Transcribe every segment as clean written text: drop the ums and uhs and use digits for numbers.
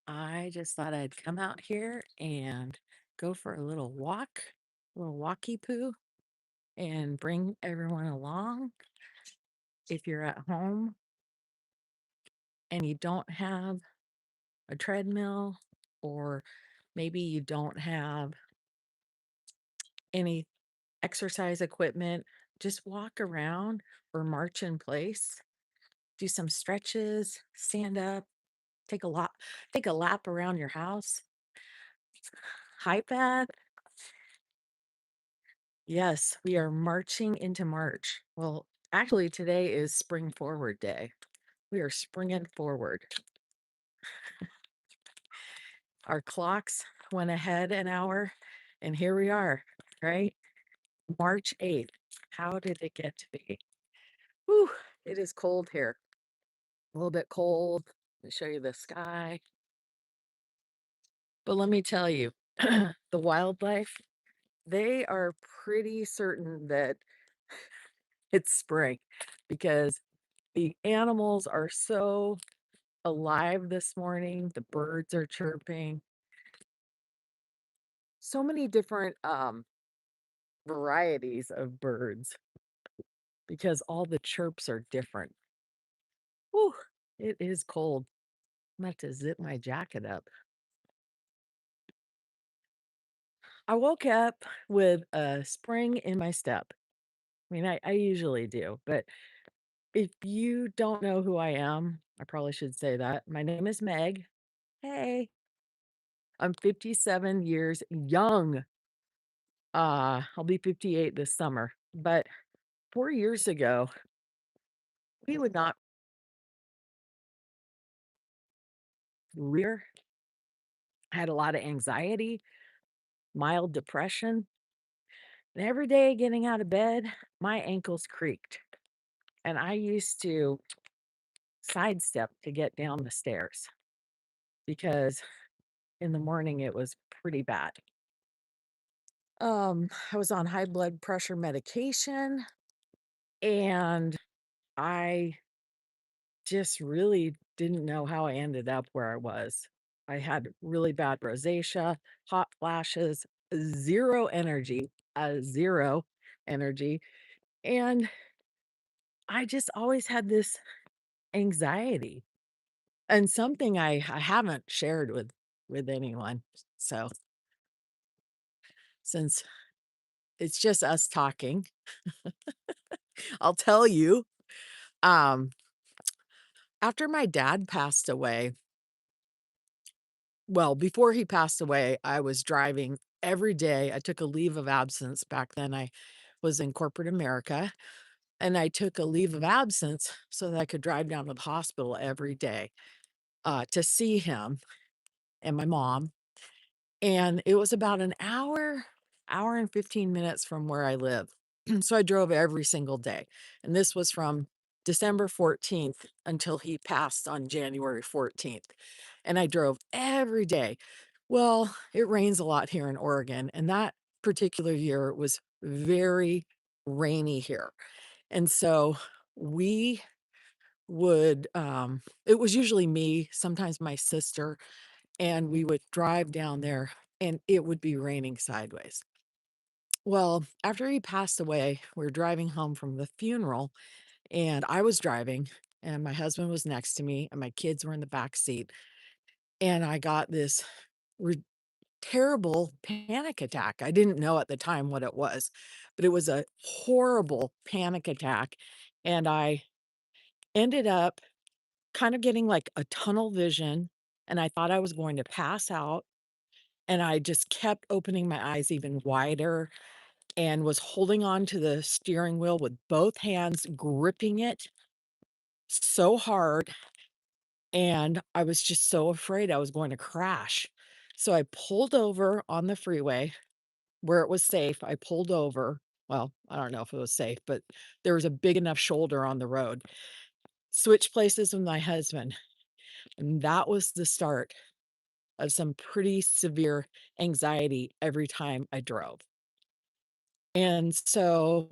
I just thought I'd come out here and go for a little walkie poo, and bring everyone along. If you're at home and you don't have a treadmill, or maybe you don't have any exercise equipment, just walk around or march in place, do some stretches, stand up, take a lap around your house. Hi, Beth. Yes, we are marching into March. Well, actually, today is Spring Forward Day. We are springing forward. Our clocks went ahead an hour, and here we are, right? March 8th. How did it get to be? Whew, it is cold here. A little bit cold. Let me show you the sky. But let me tell you, the wildlife, they are pretty certain that it's spring because the animals are so alive this morning. The birds are chirping. So many different varieties of birds because all the chirps are different. Whew, it is cold. I'm about to zip my jacket up. I woke up with a spring in my step. I mean, I usually do, but if you don't know who I am, I probably should say that. My name is Meg. Hey, I'm 57 years young. I'll be 58 this summer. But 4 years ago, we would not rear. I had a lot of anxiety, mild depression, and every day getting out of bed, my ankles creaked. And I used to sidestep to get down the stairs because in the morning it was pretty bad. I was on high blood pressure medication, and I just really didn't know how I ended up where I was. I had really bad rosacea, hot flashes, zero energy. And I just always had this anxiety, and something I haven't shared with anyone. So since it's just us talking, I'll tell you. Um, After my dad passed away, well, before he passed away, I was driving every day. I took a leave of absence. Back then, I was in corporate America, and I took a leave of absence so that I could drive down to the hospital every day to see him and my mom. And it was about an hour and 15 minutes from where I live. So I drove every single day. And this was from December 14th until he passed on January 14th. And I drove every day. Well, it rains a lot here in Oregon, and that particular year was very rainy here. And so we would it was usually me, sometimes my sister, and we would drive down there and it would be raining sideways. Well, after he passed away, we were driving home from the funeral, and I was driving, and my husband was next to me, and my kids were in the back seat. And I got this re- terrible panic attack. I didn't know at the time what it was, but it was a horrible panic attack. And I ended up kind of getting like a tunnel vision, and I thought I was going to pass out. And I just kept opening my eyes even wider and was holding on to the steering wheel with both hands, gripping it so hard. And I was just so afraid I was going to crash. So I pulled over on the freeway where it was safe. I pulled over. Well, I don't know if it was safe, but there was a big enough shoulder on the road. Switched places with my husband. And that was the start of some pretty severe anxiety every time I drove. And so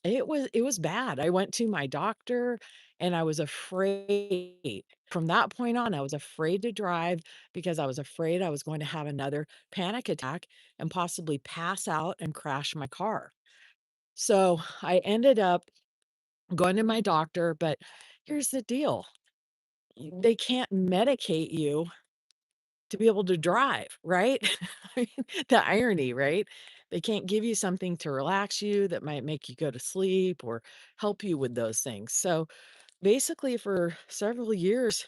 It was bad. I went to my doctor and I was afraid. From that point on, I was afraid to drive because I was afraid I was going to have another panic attack and possibly pass out and crash my car. So, I ended up going to my doctor, but here's the deal. They can't medicate you to be able to drive, right? I mean, the irony, right? They can't give you something to relax you that might make you go to sleep or help you with those things. So basically, for several years,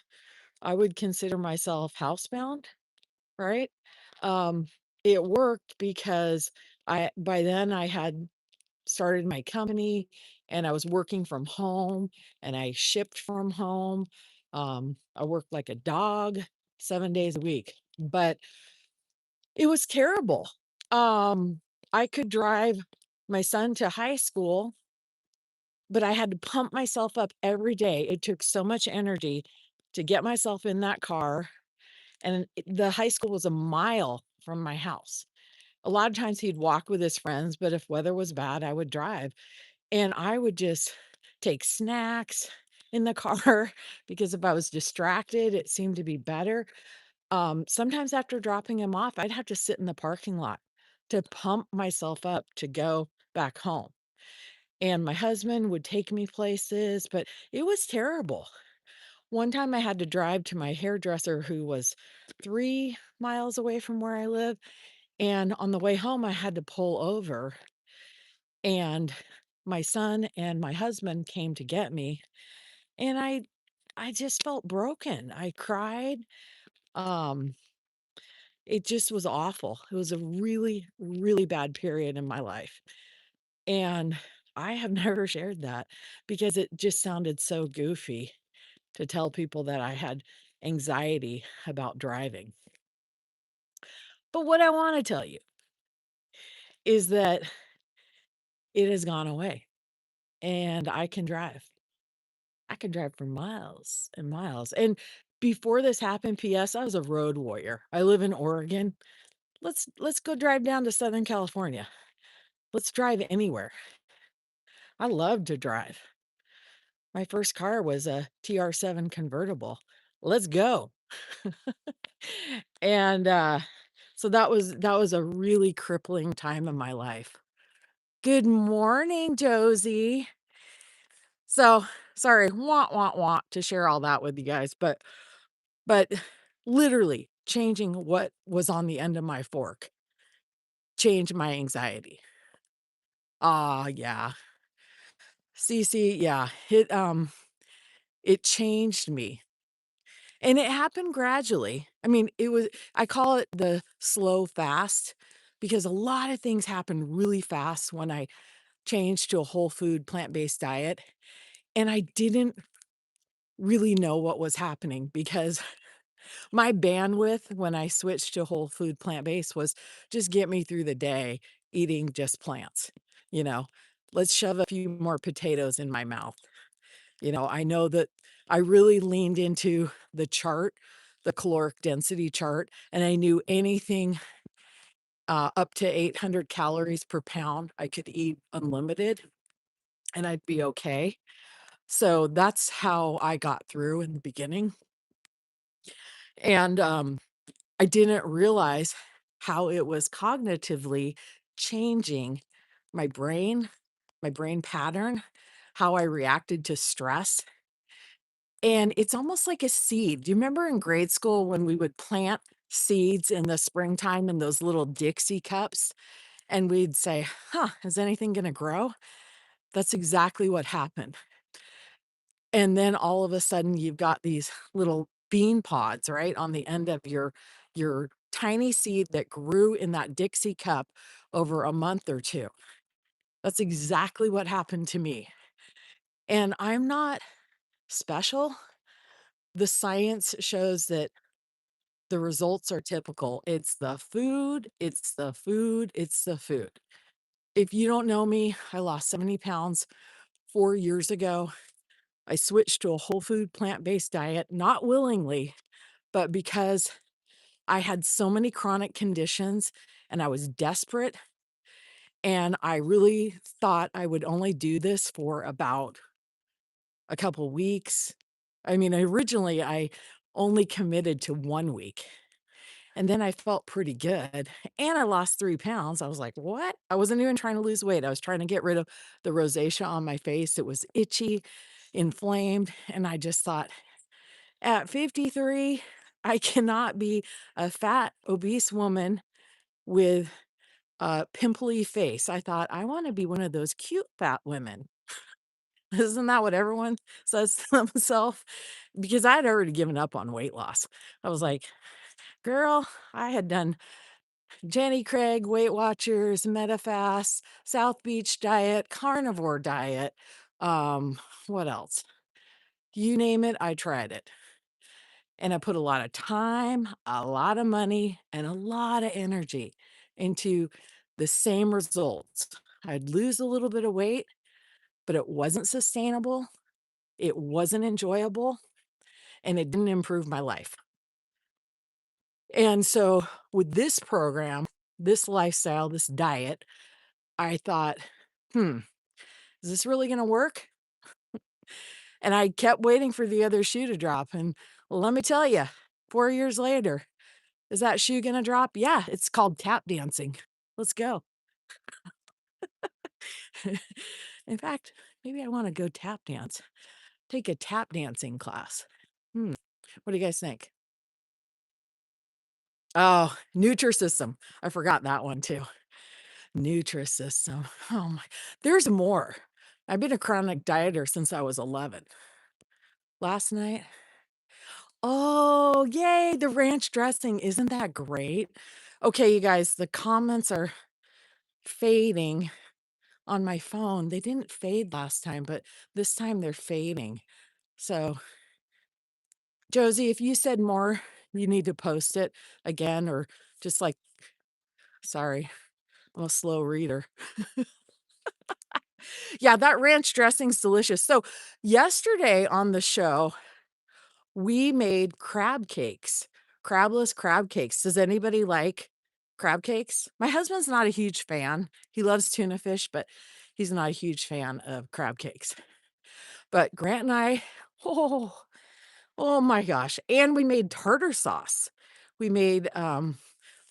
I would consider myself housebound, right? Um, it worked because by then I had started my company and I was working from home and I shipped from home. I worked like a dog 7 days a week, but it was terrible. Um, I could drive my son to high school, but I had to pump myself up every day. It took so much energy to get myself in that car, and the high school was a mile from my house. A lot of times he'd walk with his friends, but if weather was bad, I would drive. And I would just take snacks in the car because if I was distracted, it seemed to be better. Sometimes after dropping him off, I'd have to sit in the parking lot to pump myself up to go back home. And my husband would take me places, but it was terrible. One time I had to drive to my hairdresser who was 3 miles away from where I live. And on the way home, I had to pull over, and my son and my husband came to get me. And I just felt broken. I cried. Um, It just was awful. It was a really, really bad period in my life, and I have never shared that because it just sounded so goofy to tell people that I had anxiety about driving. But what I wanna tell you is that it has gone away, and I can drive. I can drive for miles and miles, and before this happened, PS, I was a road warrior. I live in Oregon. Let's go drive down to Southern California. Let's drive anywhere. I love to drive. My first car was a TR7 convertible. Let's go. And, so that was a really crippling time in my life. Good morning, Josie. So, sorry, want to share all that with you guys, but literally changing what was on the end of my fork changed my anxiety. Ah, yeah. CC, yeah. It changed me. And it happened gradually. I mean, I call it the slow fast because a lot of things happened really fast when I changed to a whole food plant-based diet, and I didn't really know what was happening because my bandwidth when I switched to whole food plant-based was just get me through the day eating just plants, you know? Let's shove a few more potatoes in my mouth. I know that I really leaned into the chart, the caloric density chart, and I knew anything up to 800 calories per pound, I could eat unlimited and I'd be okay. So that's how I got through in the beginning. And I didn't realize how it was cognitively changing my brain pattern, how I reacted to stress. And it's almost like a seed. Do you remember in grade school when we would plant seeds in the springtime in those little Dixie cups? And we'd say, huh, is anything going to grow? That's exactly what happened. And then all of a sudden, you've got these little bean pods, right, on the end of your tiny seed that grew in that Dixie cup over a month or two. That's exactly what happened to me. And I'm not special. The science shows that the results are typical. It's the food, it's the food, it's the food. If you don't know me, I lost 70 pounds 4 years ago. I switched to a whole food plant-based diet, not willingly, but because I had so many chronic conditions and I was desperate and I really thought I would only do this for about a couple weeks. I mean, originally, I only committed to 1 week, and then I felt pretty good, and I lost 3 pounds. I was like, "What?" I wasn't even trying to lose weight. I was trying to get rid of the rosacea on my face. It was itchy, inflamed, and I just thought, "At 53, I cannot be a fat, obese woman with a pimply face." I thought, "I wanna be one of those cute fat women." Isn't that what everyone says to themselves? Because I'd already given up on weight loss. I was like, "Girl," I had done Jenny Craig, Weight Watchers, MetaFast, South Beach diet, carnivore diet, um, what else? You name it, I tried it. And I put a lot of time, a lot of money, and a lot of energy into the same results. I'd lose a little bit of weight, but it wasn't sustainable, it wasn't enjoyable, and it didn't improve my life. And so with this program, this lifestyle, this diet, I thought, "Hmm, is this really gonna work?" And I kept waiting for the other shoe to drop, and let me tell you, 4 years later, is that shoe gonna drop? Yeah, it's called tap dancing. Let's go. In fact, maybe I wanna go tap dance, take a tap dancing class. Hmm, what do you guys think? Oh, Nutrisystem. I forgot that one too. Nutrisystem. Oh my, there's more. I've been a chronic dieter since I was 11. Last night, oh, yay, the ranch dressing. Isn't that great? Okay, you guys, the comments are fading on my phone. They didn't fade last time, but this time they're fading. So, Josie, if you said more, you need to post it again or just like, sorry, I'm a slow reader. Yeah, that ranch dressing's delicious. So, yesterday on the show, we made crab cakes, crabless crab cakes. Does anybody like crab cakes? My husband's not a huge fan. He loves tuna fish, but he's not a huge fan of crab cakes. But Grant and I, oh, oh my gosh. And we made tartar sauce. We made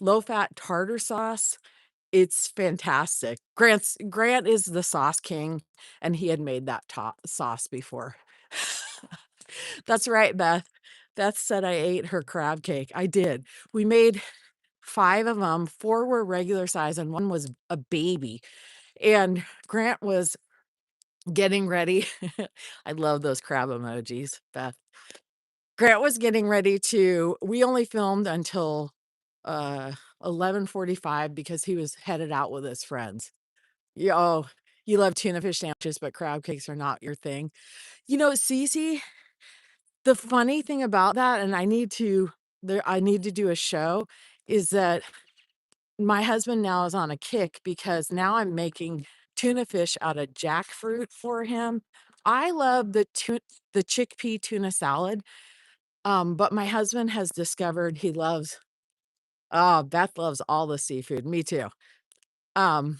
low fat tartar sauce. It's fantastic. Grant is the sauce king, and he had made that top sauce before. That's right, Beth. Beth said I ate her crab cake. I did. We made 5 of them. 4 were regular size, and 1 was a baby. And Grant was getting ready. I love those crab emojis, Beth. Grant was getting ready to we only filmed until, uh, 11:45 because he was headed out with his friends. Yeah, oh, you love tuna fish sandwiches, but crab cakes are not your thing. You know, Cece, the funny thing about that, and I need to do a show, is that my husband now is on a kick because now I'm making tuna fish out of jackfruit for him. I love the chickpea tuna salad, but my husband has discovered he loves Beth loves all the seafood, me too. Um,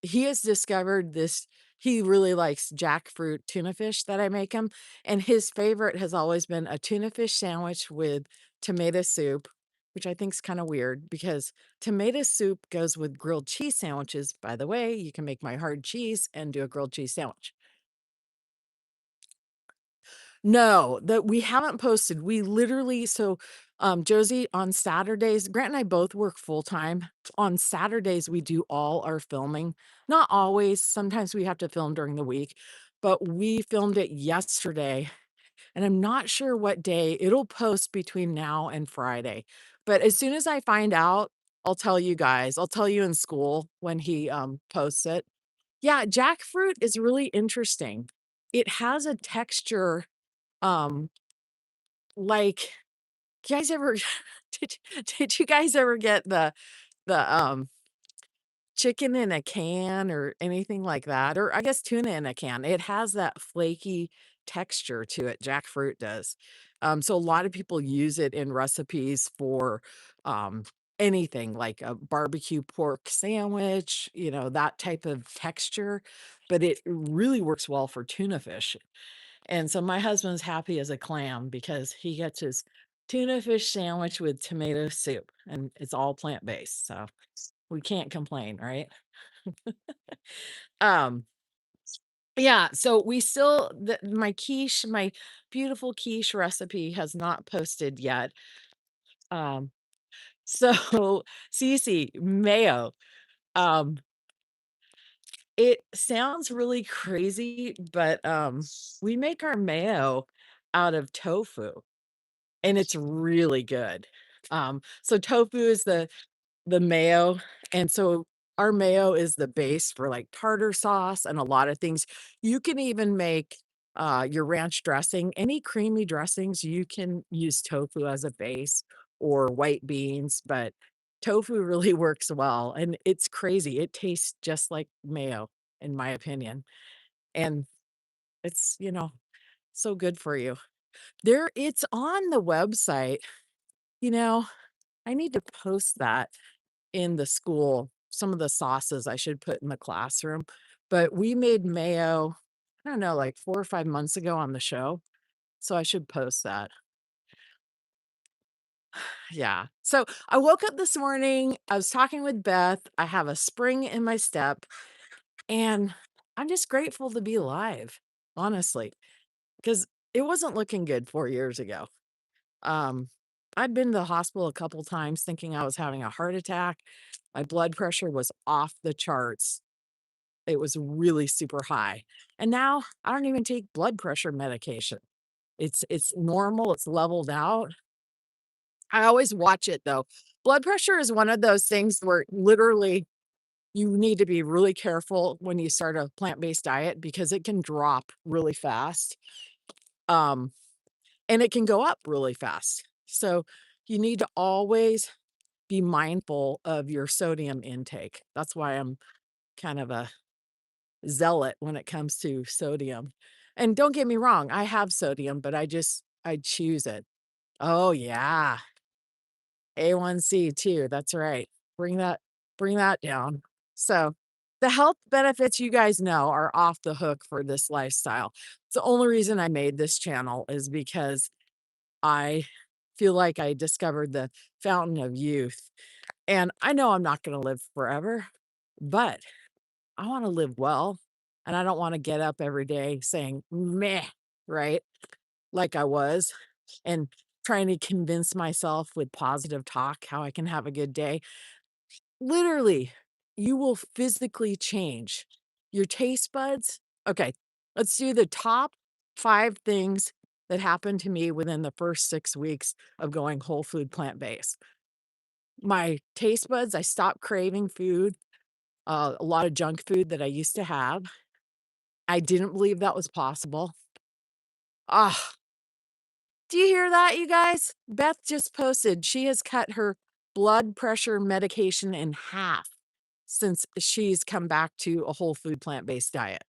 he has discovered this he really likes jackfruit tuna fish that I make him, and his favorite has always been a tuna fish sandwich with tomato soup, which I think is kinda weird because tomato soup goes with grilled cheese sandwiches. By the way, you can make my hard cheese and do a grilled cheese sandwich. No, that we haven't posted. We literally Josie, on Saturdays Grant and I both work full time. On Saturdays, we do all our filming. Not always, sometimes we have to film during the week, but we filmed it yesterday, and I'm not sure what day. It'll post between now and Friday. But as soon as I find out, I'll tell you guys. I'll tell you in school when he, posts it. Yeah, jackfruit is really interesting. It has a texture um, like, you guys ever did you guys ever get the chicken in a can or anything like that? Or I guess tuna in a can. It has that flaky texture to it, jackfruit does. So a lot of people use it in recipes for, um anything like a barbecue pork sandwich, that type of texture, but it really works well for tuna fish. And so my husband's happy as a clam because he gets his tuna fish sandwich with tomato soup and it's all plant-based. So we can't complain, right? Um, yeah, so we still my quiche, my beautiful quiche recipe has not posted yet. Um, so Cece, mayo. Um, it sounds really crazy, but we make our mayo out of tofu and it's really good. So tofu is the mayo, and so our mayo is the base for, like, tartar sauce and a lot of things. You can even make, your ranch dressing. Any creamy dressings, you can use tofu as a base or white beans, but tofu really works well, and it's crazy. It tastes just like mayo, in my opinion, and it's, so good for you. It's on the website, you know, I need to post that in the school, some of the sauces I should put in the classroom, but we made mayo, I don't know, like 4 or 5 months ago on the show, so I should post that. Yeah. So, I woke up this morning, I was talking with Beth, I have a spring in my step, and I'm just grateful to be alive, honestly, because it wasn't looking good 4 years ago. Um, I'd been to the hospital a couple times thinking I was having a heart attack. My blood pressure was off the charts. It was really super high. And now I don't even take blood pressure medication. It's normal, it's leveled out. I always watch it though. Blood pressure is one of those things where literally you need to be really careful when you start a plant-based diet because it can drop really fast. Um, and it can go up really fast. So you need to always be mindful of your sodium intake. That's why I'm kind of a zealot when it comes to sodium. And don't get me wrong, I have sodium, but I choose it. Oh yeah, A1C too. That's right. Bring that bring that down. So, the health benefits you guys know are off the hook for this lifestyle. It's the only reason I made this channel is because I feel like I discovered the fountain of youth. And I know I'm not going to live forever, but I want to live well. And I don't want to get up every day saying, meh, right? Like I was, and trying to convince myself with positive talk how I can have a good day. Literally, you will physically change your taste buds. Okay, let's do the top 5 things that happened to me within the first 6 weeks of going whole food plant based. My taste buds, I stopped craving food, a lot of junk food that I used to have. I didn't believe that was possible. Ah, do you hear that, you guys? Beth just posted she has cut her blood pressure medication in half since she's come back to a whole food plant-based diet.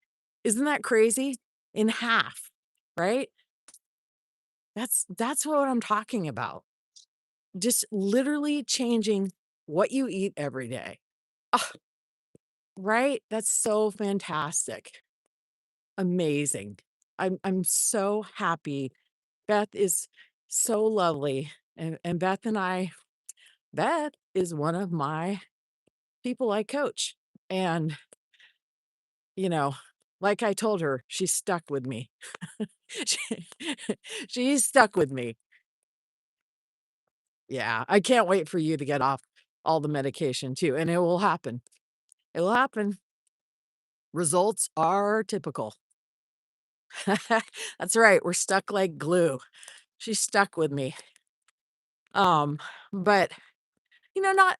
Isn't that crazy? In half, right? That's what I'm talking about. Just literally changing what you eat every day. Ah, right? That's so fantastic. Amazing. I'm so happy. Beth is so lovely, and Beth is one of my people I coach, and, you know, like I told her, she's stuck with me. She she's stuck with me. Yeah, I can't wait for you to get off all the medication too, and it will happen. It will happen. Results are typical. That's right, we're stuck like glue. She's stuck with me. Um, but, not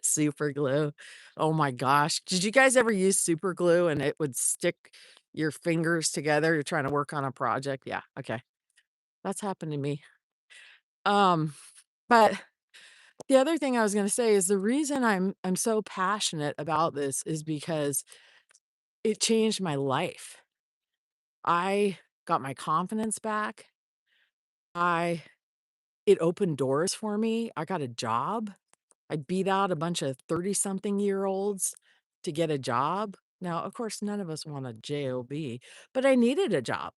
super glue. Oh my gosh. Did you guys ever use super glue and it would stick your fingers together? You're trying to work on a project? Yeah, okay. That's happened to me. Um, but the other thing I was gonna say is the reason I'm so passionate about this is because it changed my life. I got my confidence back. I it opened doors for me. I got a job. I beat out a bunch of 30-something-year-olds to get a job. Now, of course, none of us want a job, but I needed a job.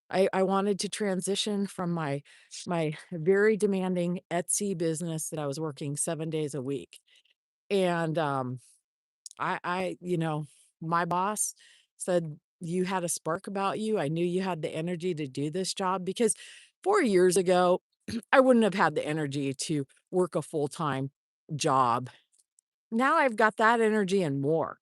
I wanted to transition from my very demanding Etsy business that I was working 7 days a week. And, my boss said, "You had a spark about you. I knew you had the energy to do this job," because 4 years ago, I wouldn't have had the energy to work a full-time job. Now I've got that energy and more,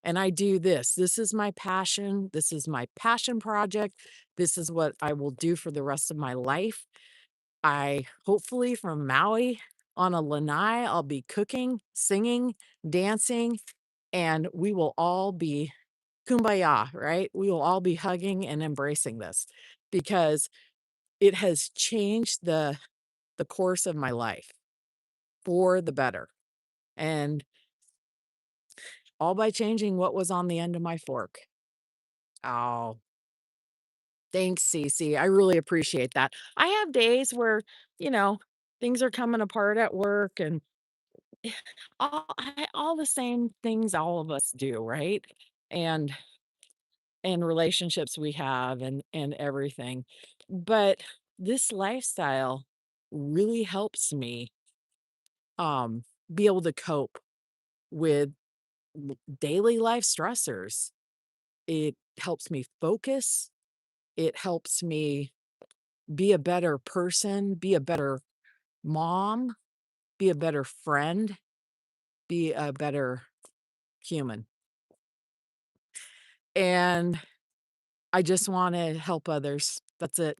and I do this. This is my passion. This is my passion project. This is what I will do for the rest of my life. I hopefully from Maui on a lanai, I'll be cooking, singing, dancing, and we will all be kumbaya, right? We will all be hugging and embracing this because it has changed the course of my life for the better. And all by changing what was on the end of my fork. Oh, thanks, Cece. I really appreciate that. I have days where, you know, things are coming apart at work and all the same things all of us do, right? And and relationships we have and everything. But this lifestyle really helps me be able to cope with daily life stressors. It helps me focus. It helps me be a better person, be a better mom, be a better friend, be a better human. And I just want to help others. That's it.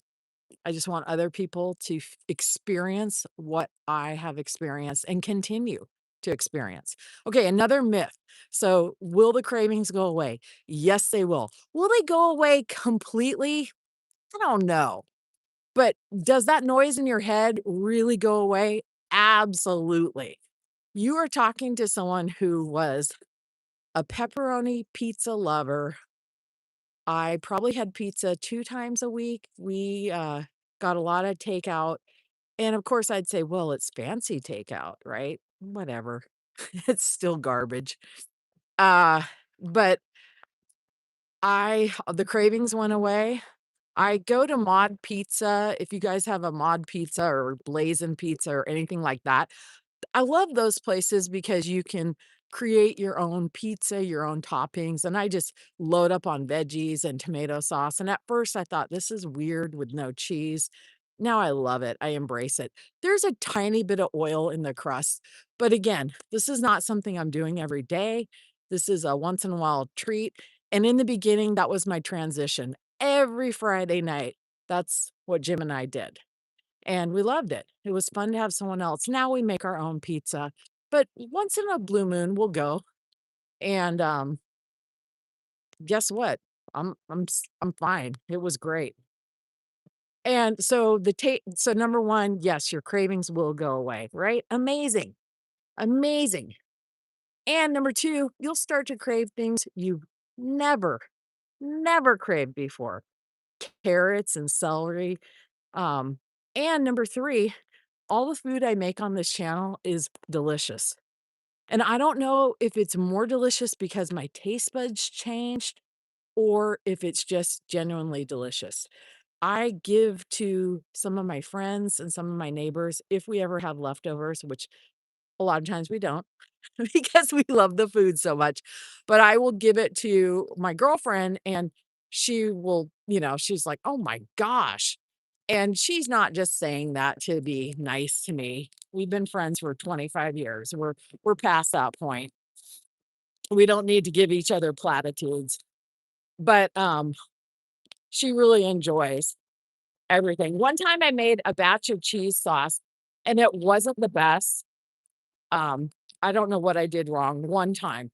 I just want other people to experience what I have experienced and continue to experience. Okay, another myth. So, will the cravings go away? Yes, they will. Will they go away completely? I don't know. But does that noise in your head really go away? Absolutely. You are talking to someone who was a pepperoni pizza lover. I probably had pizza 2 times a week. We, got a lot of takeout, and of course, I'd say, "Well, it's fancy takeout, right?" Whatever. It's still garbage. Uh, but I the cravings went away. I go to Mod Pizza, if you guys have a Mod Pizza or Blazing Pizza or anything like that. I love those places because you can create your own pizza, your own toppings, and I just load up on veggies and tomato sauce, and at first I thought, "This is weird with no cheese." Now I love it, I embrace it. There's a tiny bit of oil in the crust, but again, this is not something I'm doing every day. This is a once in a while treat, and in the beginning, that was my transition. Every Friday night, that's what Jim and I did. And we loved it. It was fun to have someone else. Now we make our own pizza, but once in a blue moon, we'll go. And, guess what? I'm fine. It was great. And so so number 1, yes, your cravings will go away, right? Amazing. Amazing. And number 2, you'll start to crave things you've never, never craved before. Carrots and celery. Um, and number 3, all the food I make on this channel is delicious. And I don't know if it's more delicious because my taste buds changed or if it's just genuinely delicious. I give to some of my friends and some of my neighbors if we ever have leftovers, which a lot of times we don't because we love the food so much. But I will give it to my girlfriend and she will, she's like, "Oh my gosh." And she's not just saying that to be nice to me. We've been friends for 25 years. We're past that point. We don't need to give each other platitudes. But she really enjoys everything. One time I made a batch of cheese sauce and it wasn't the best. Um, I don't know what I did wrong one time.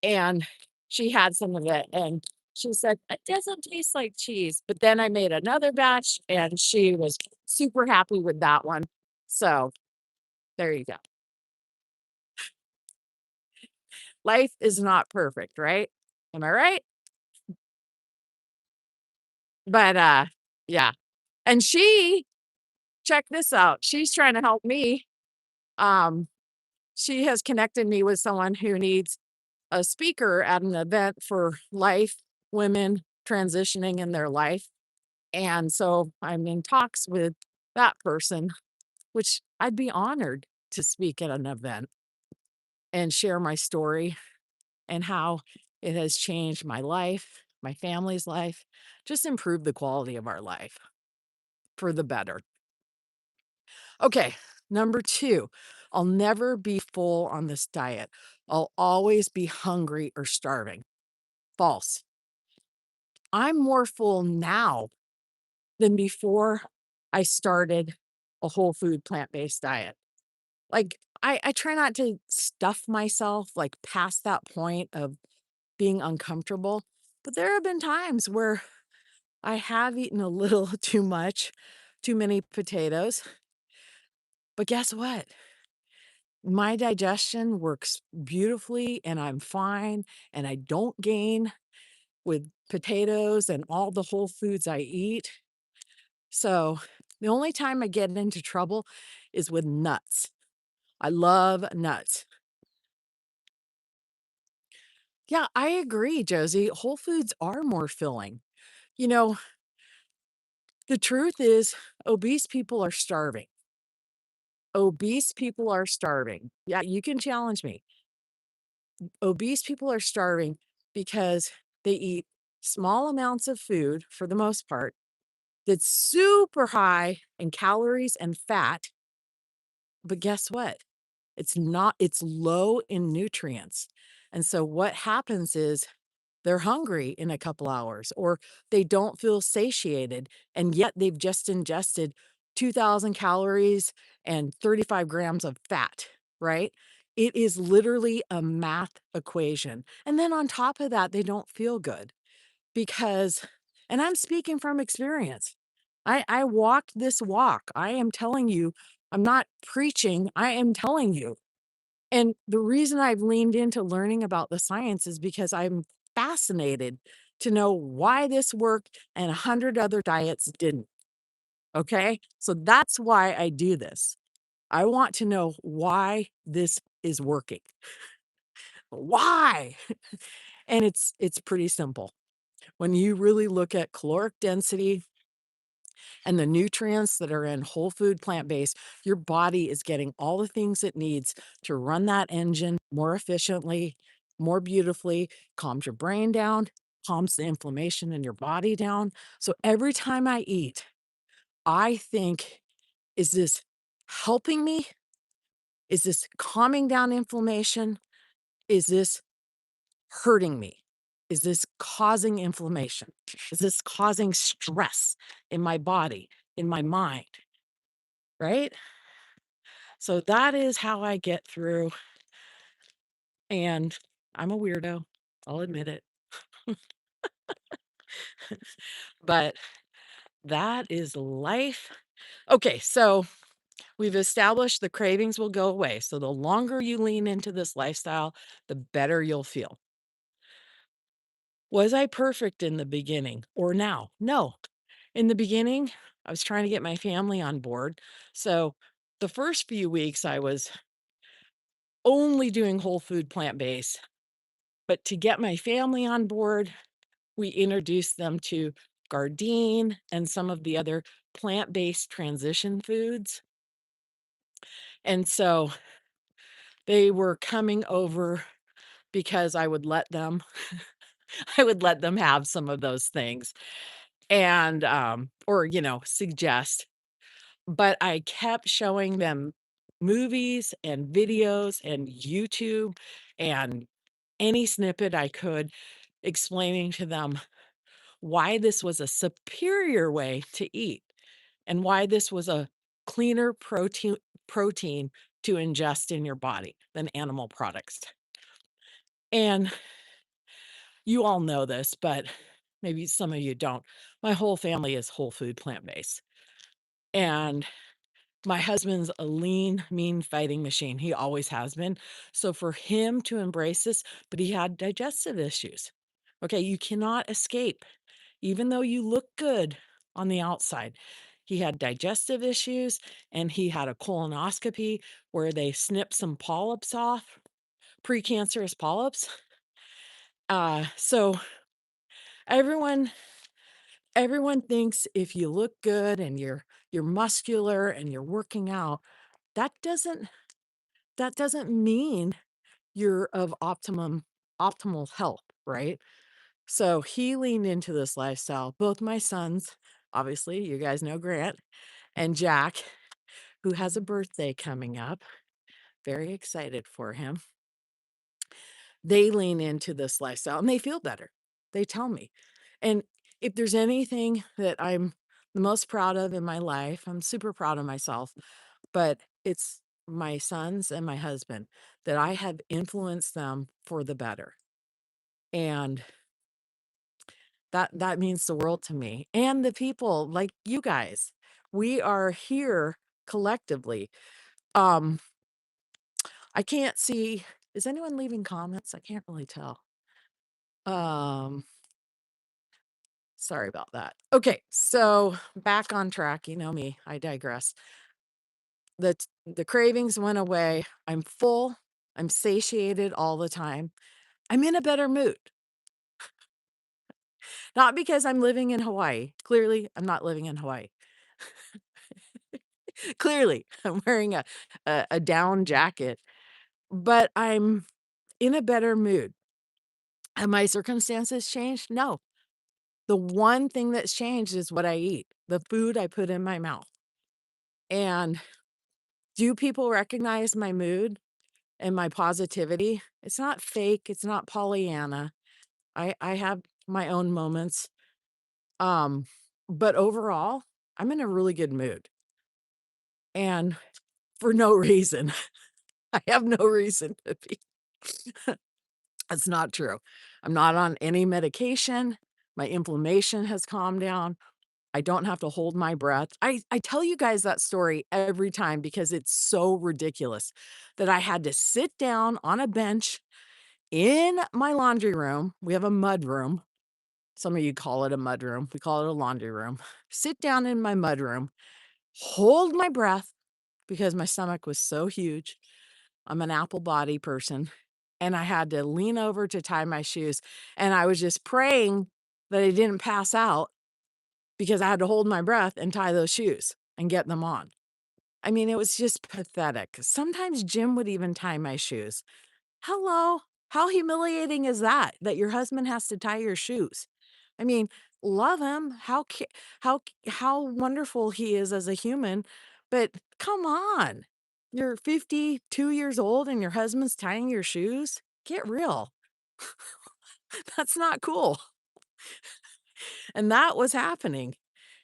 And she had some of it and she said, "It doesn't taste like cheese." But then I made another batch and she was super happy with that one. So there you go. Life is not perfect, right? Am I right? But yeah. And she check this out. She's trying to help me. Um, she has connected me with someone who needs a speaker at an event for life, women transitioning in their life. And so I'm in talks with that person, which I'd be honored to speak at an event and share my story and how it has changed my life, my family's life, just improved the quality of our life for the better. Okay, number 2, I'll never be full on this diet. I'll always be hungry or starving. False. I'm more full now than before I started a whole food plant-based diet. Like, I try not to stuff myself, like, past that point of being uncomfortable, but there have been times where I have eaten a little too much, too many potatoes, but guess what? My digestion works beautifully, and I'm fine, and I don't gain with potatoes and all the whole foods I eat. So, the only time I get into trouble is with nuts. I love nuts. Yeah, I agree, Josie. Whole foods are more filling. You know, the truth is, obese people are starving. Obese people are starving. Yeah, you can challenge me. Obese people are starving because they eat small amounts of food for the most part that's super high in calories and fat. But guess what? It's low in nutrients. And so what happens is they're hungry in a couple hours or they don't feel satiated. And yet they've just ingested 2,000 calories and 35 grams of fat, right? It is literally a math equation. And then on top of that, they don't feel good because, and I'm speaking from experience. I walked this walk. I am telling you, I'm not preaching, I am telling you. And the reason I've leaned into learning about the science is because I'm fascinated to know why this worked and 100 other diets didn't. Okay. So that's why I do this. I want to know why this is working. Why? And it's pretty simple. When you really look at caloric density and the nutrients that are in whole food plant-based, your body is getting all the things it needs to run that engine more efficiently, more beautifully, calms your brain down, calms the inflammation in your body down. So every time I eat, I think, is this helping me? Is this calming down inflammation? Is this hurting me? Is this causing inflammation? Is this causing stress in my body, in my mind? Right? So that is how I get through, and I'm a weirdo, I'll admit it, but that is life. Okay, so we've established the cravings will go away, so the longer you lean into this lifestyle, the better you'll feel. Was I perfect in the beginning or now? No. In the beginning, I was trying to get my family on board, so the first few weeks, I was only doing whole food plant-based, but to get my family on board, we introduced them to Gardein and some of the other plant-based transition foods, and so they were coming over because I would let them I would let them have some of those things and, or, suggest, but I kept showing them movies and videos and YouTube and any snippet I could explaining to them why this was a superior way to eat and why this was a cleaner protein to ingest in your body than animal products. And you all know this, but maybe some of you don't. My whole family is whole food plant-based. And my husband's a lean, mean fighting machine. He always has been. So for him to embrace this, but he had digestive issues. Okay, you cannot escape. Even though you look good on the outside, He had digestive issues, and he had a colonoscopy where they snipped some polyps off, precancerous polyps. So everyone everyone thinks if you look good and you're muscular and you're working out, that doesn't that doesn't mean you're of optimal health, right? So he leaned into this lifestyle. Both my sons, obviously, you guys know Grant and Jack, who has a birthday coming up. Very excited for him. They lean into this lifestyle and they feel better. They tell me. And if there's anything that I'm the most proud of in my life, I'm super proud of myself, but it's my sons and my husband that I have influenced them for the better. And that means the world to me. And the people like you guys. We are here collectively. Um I can't see, is anyone leaving comments? I can't really tell. Um Sorry about that. Okay, so back on track. You know me, I digress. The cravings went away. I'm full. I'm satiated all the time. I'm in a better mood. Not because I'm living in Hawaii. Clearly, I'm not living in Hawaii. Clearly, I'm wearing a down jacket, but I'm in a better mood. Have my circumstances changed? No. The one thing that's changed is what I eat, the food I put in my mouth. And do people recognize my mood and my positivity? It's not fake, it's not Pollyanna. I have my own moments. Um, but overall, I'm in a really good mood. And for no reason. I have no reason to be. That's not true. I'm not on any medication. My inflammation has calmed down. I don't have to hold my breath. I tell you guys that story every time because it's so ridiculous that I had to sit down on a bench in my laundry room. We have a mud room. Some of you call it a mud room. We call it a laundry room. Sit down in my mud room, hold my breath because my stomach was so huge. I'm an apple body person. And I had to lean over to tie my shoes. And I was just praying that I didn't pass out because I had to hold my breath and tie those shoes and get them on. I mean, it was just pathetic. Sometimes Jim would even tie my shoes. Hello? How humiliating is that, that your husband has to tie your shoes? I mean, love him. How wonderful he is as a human, but come on. You're 52 years old and your husband's tying your shoes? Get real. That's not cool. And that was happening.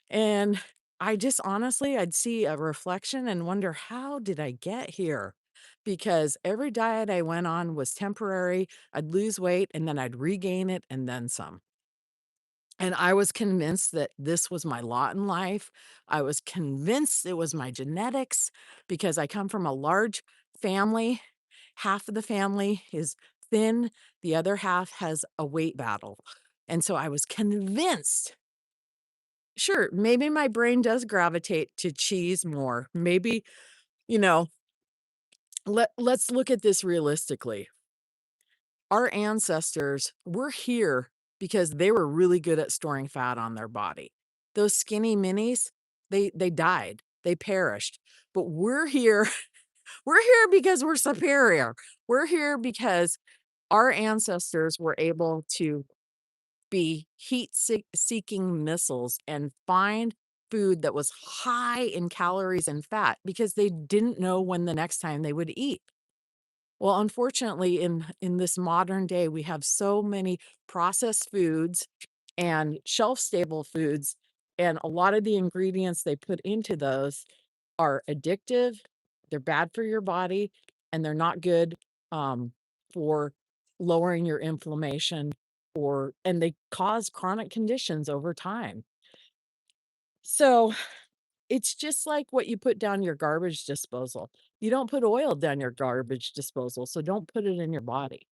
And I just honestly, I'd see a reflection and wonder, how did I get here? Because every diet I went on was temporary. I'd lose weight and then I'd regain it and then some. And I was convinced that this was my lot in life. I was convinced it was my genetics because I come from a large family. Half of the family is thin, the other half has a weight battle. And so I was convinced. Sure, maybe my brain does gravitate to cheese more. Maybe, you know, let's look at this realistically. Our ancestors were here because they were really good at storing fat on their body. Those skinny minis, they died. They perished. But we're here we're here because we're superior. We're here because our ancestors were able to be seeking missiles and find food that was high in calories and fat because they didn't know when the next time they would eat. Well, unfortunately, in this modern day, we have so many processed foods and shelf-stable foods, and a lot of the ingredients they put into those are addictive, they're bad for your body, and they're not good, for lowering your inflammation and they cause chronic conditions over time. So, it's just like what you put down your garbage disposal. You don't put oil down your garbage disposal, so don't put it in your body.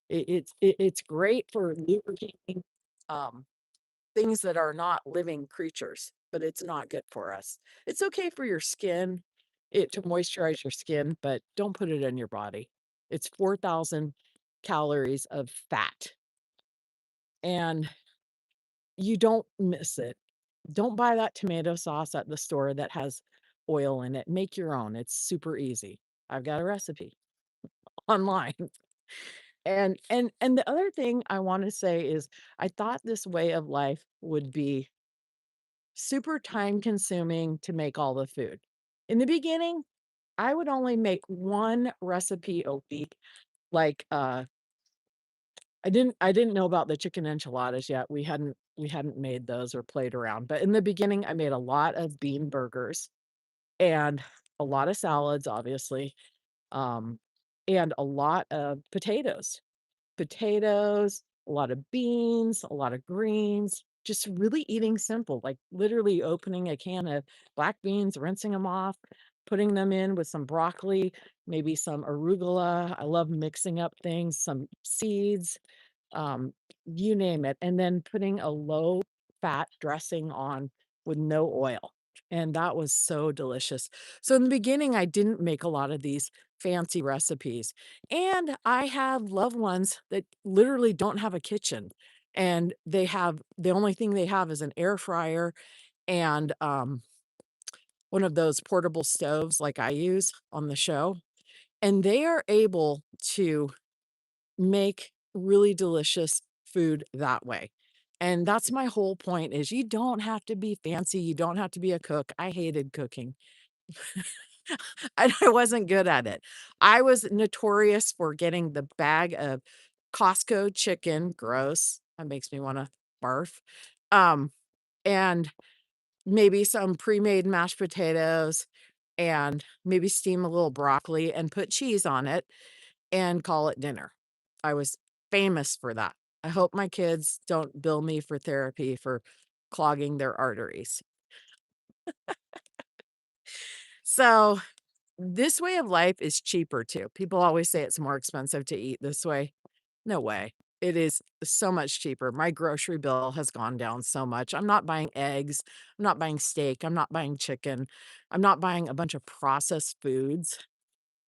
It's great for lubricating, um, things that are not living creatures, but it's not good for us. It's okay for your skin, to moisturize your skin, but don't put it in your body. It's 4,000 calories of fat, and you don't miss it. Don't buy that tomato sauce at the store that has oil in it. Make your own. It's super easy. I've got a recipe online. And the other thing I want to say is I thought this way of life would be super time consuming to make all the food. In the beginning, I would only make one recipe a week. Like I didn't know about the chicken enchiladas yet. We hadn't made those or played around. But in the beginning, I made a lot of bean burgers and a lot of salads, obviously, um, and a lot of potatoes, a lot of beans, a lot of greens, just really eating simple, like literally opening a can of black beans, rinsing them off, putting them in with some broccoli, maybe some arugula. I love mixing up things, some seeds, um, you name it, and then putting a low fat dressing on with no oil. And that was so delicious. So in the beginning, I didn't make a lot of these fancy recipes. And I have loved ones that literally don't have a kitchen. And they have the only thing they have is an air fryer and one of those portable stoves like I use on the show. And they are able to make really delicious food that way. And that's my whole point is you don't have to be fancy, you don't have to be a cook. I hated cooking. And I wasn't good at it. I was notorious for getting the bag of Costco chicken, gross. That makes me want to barf. Um, and maybe some pre-made mashed potatoes and maybe steam a little broccoli and put cheese on it and call it dinner. I was famous for that. I hope my kids don't bill me for therapy for clogging their arteries. So, this way of life is cheaper too. People always say it's more expensive to eat this way. No way. It is so much cheaper. My grocery bill has gone down so much. I'm not buying eggs. I'm not buying steak. I'm not buying chicken. I'm not buying a bunch of processed foods.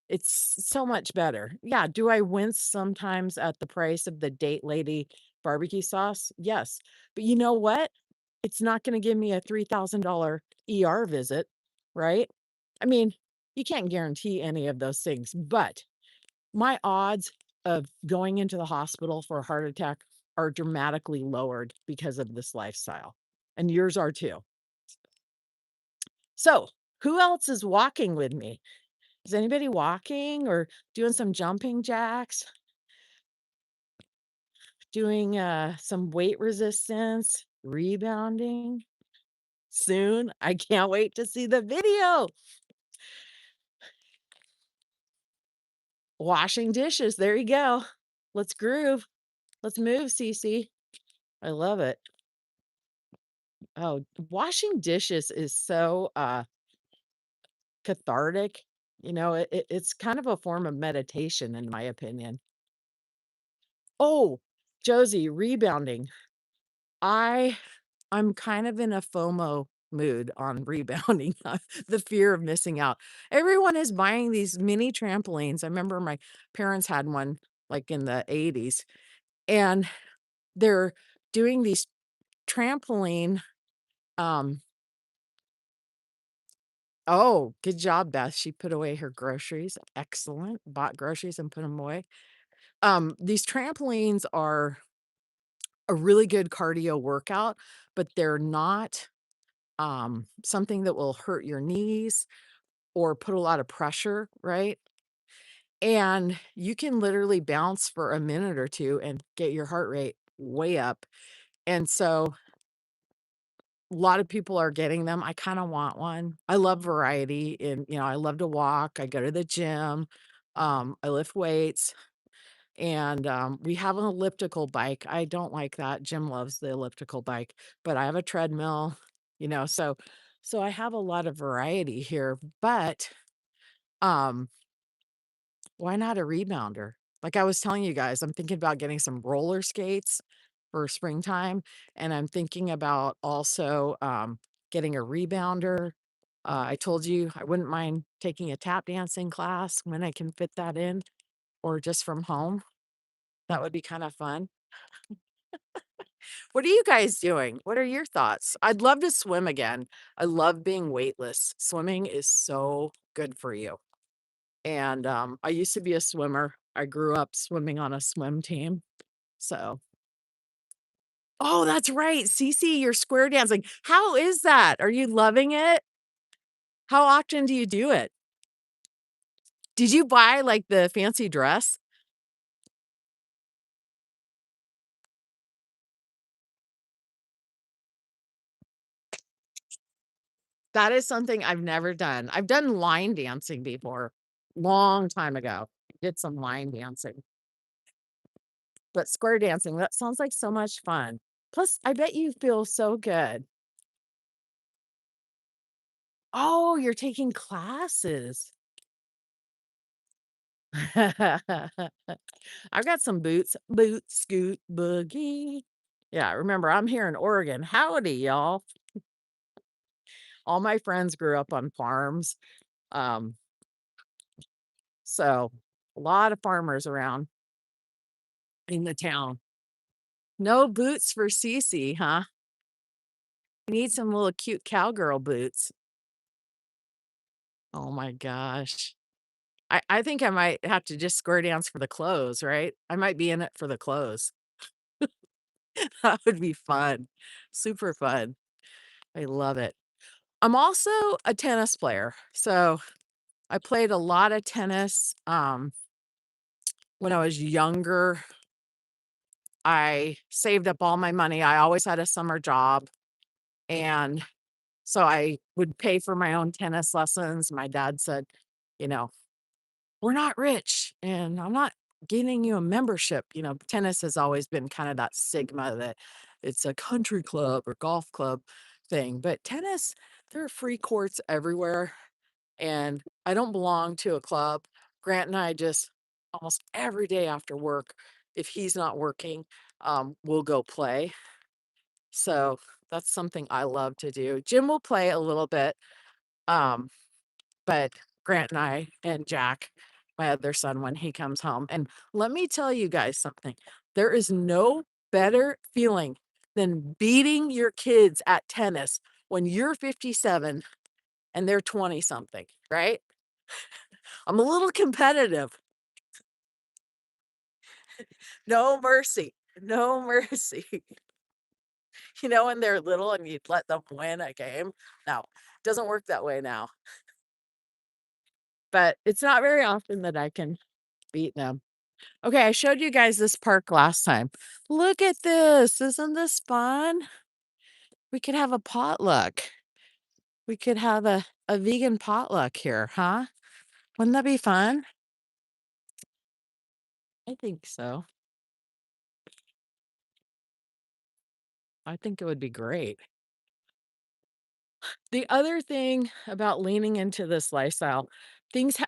It's so much better. Yeah, do I wince sometimes at the price of the Date Lady barbecue sauce? Yes. But you know what? It's not gonna give me a $3,000 ER visit, right? I mean, you can't guarantee any of those things, but my odds of going into the hospital for a heart attack are dramatically lowered because of this lifestyle, and yours are too. So, who else is walking with me? Is anybody walking or doing some jumping jacks, doing, some weight resistance, rebounding soon? I can't wait to see the video. Washing dishes, there you go. Let's groove. Let's move, Cece. I love it. Oh, washing dishes is so, cathartic. It's kind of a form of meditation in my opinion. Oh, Josie, rebounding. I I'm kind of in a FOMO mood on rebounding, the fear of missing out. Everyone is buying these mini trampolines. I remember my parents had one like in the 80s, and they're doing these trampoline. Um, oh, good job, Beth. She put away her groceries. Excellent. Bought groceries and put them away. These trampolines are a really good cardio workout, but they're not something that will hurt your knees or put a lot of pressure, right? And you can literally bounce for a minute or 2 and get your heart rate way up. And so a lot of people are getting them. I kinda want one. I love variety and, I love to walk. I go to the gym. I lift weights and, we have an elliptical bike. I don't like that. Jim loves the elliptical bike, but I have a treadmill, so I have a lot of variety here, but, um why not a rebounder? Like I was telling you guys, I'm thinking about getting some roller skates for springtime, and I'm thinking about also, getting a rebounder. I told you I wouldn't mind taking a tap dancing class when I can fit that in or just from home. That would be kind of fun. What are you guys doing? What are your thoughts? I'd love to swim again. I love being weightless. Swimming is so good for you. And I used to be a swimmer. I grew up swimming on a swim team. So, oh, that's right. Cece, you're square dancing. How is that? Are you loving it? How often do you do it? Did you buy like the fancy dress? That is something I've never done. I've done line dancing before, long time ago. Did some line dancing, but square dancing, that sounds like so much fun. Plus, I bet you feel so good. Oh, you're taking classes. I've got some boots, boot, scoot, boogie. Yeah, remember, I'm here in Oregon. Howdy, y'all. All my friends grew up on farms. Um, so a lot of farmers around in the town. No boots for Cece, huh? You need some little cute cowgirl boots. Oh my gosh. I think I might have to just square dance for the clothes, right? I might be in it for the clothes. That would be fun. Super fun. I love it. I'm also a tennis player. So I played a lot of tennis when I was younger. I saved up all my money. I always had a summer job. And so I would pay for my own tennis lessons. My dad said, you know, we're not rich and I'm not getting you a membership. Tennis has always been kind of that stigma that it's a country club or golf club thing. But tennis, there are free courts everywhere. And I don't belong to a club. Grant and I just almost every day after work, if he's not working, we'll go play. So that's something I love to do. Jim will play a little bit, um, but Grant and I and Jack, my other son, when he comes home. And let me tell you guys something. There is no better feeling than beating your kids at tennis when you're 57 and they're 20 something, right? I'm a little competitive. No mercy. No mercy. When they're little and you'd let them win a game. No, doesn't work that way now. But it's not very often that I can beat them. Okay, I showed you guys this park last time. Look at this. Isn't this fun? We could have a potluck. We could have a vegan potluck here, huh? Wouldn't that be fun? I think so. I think it would be great. The other thing about leaning into this lifestyle,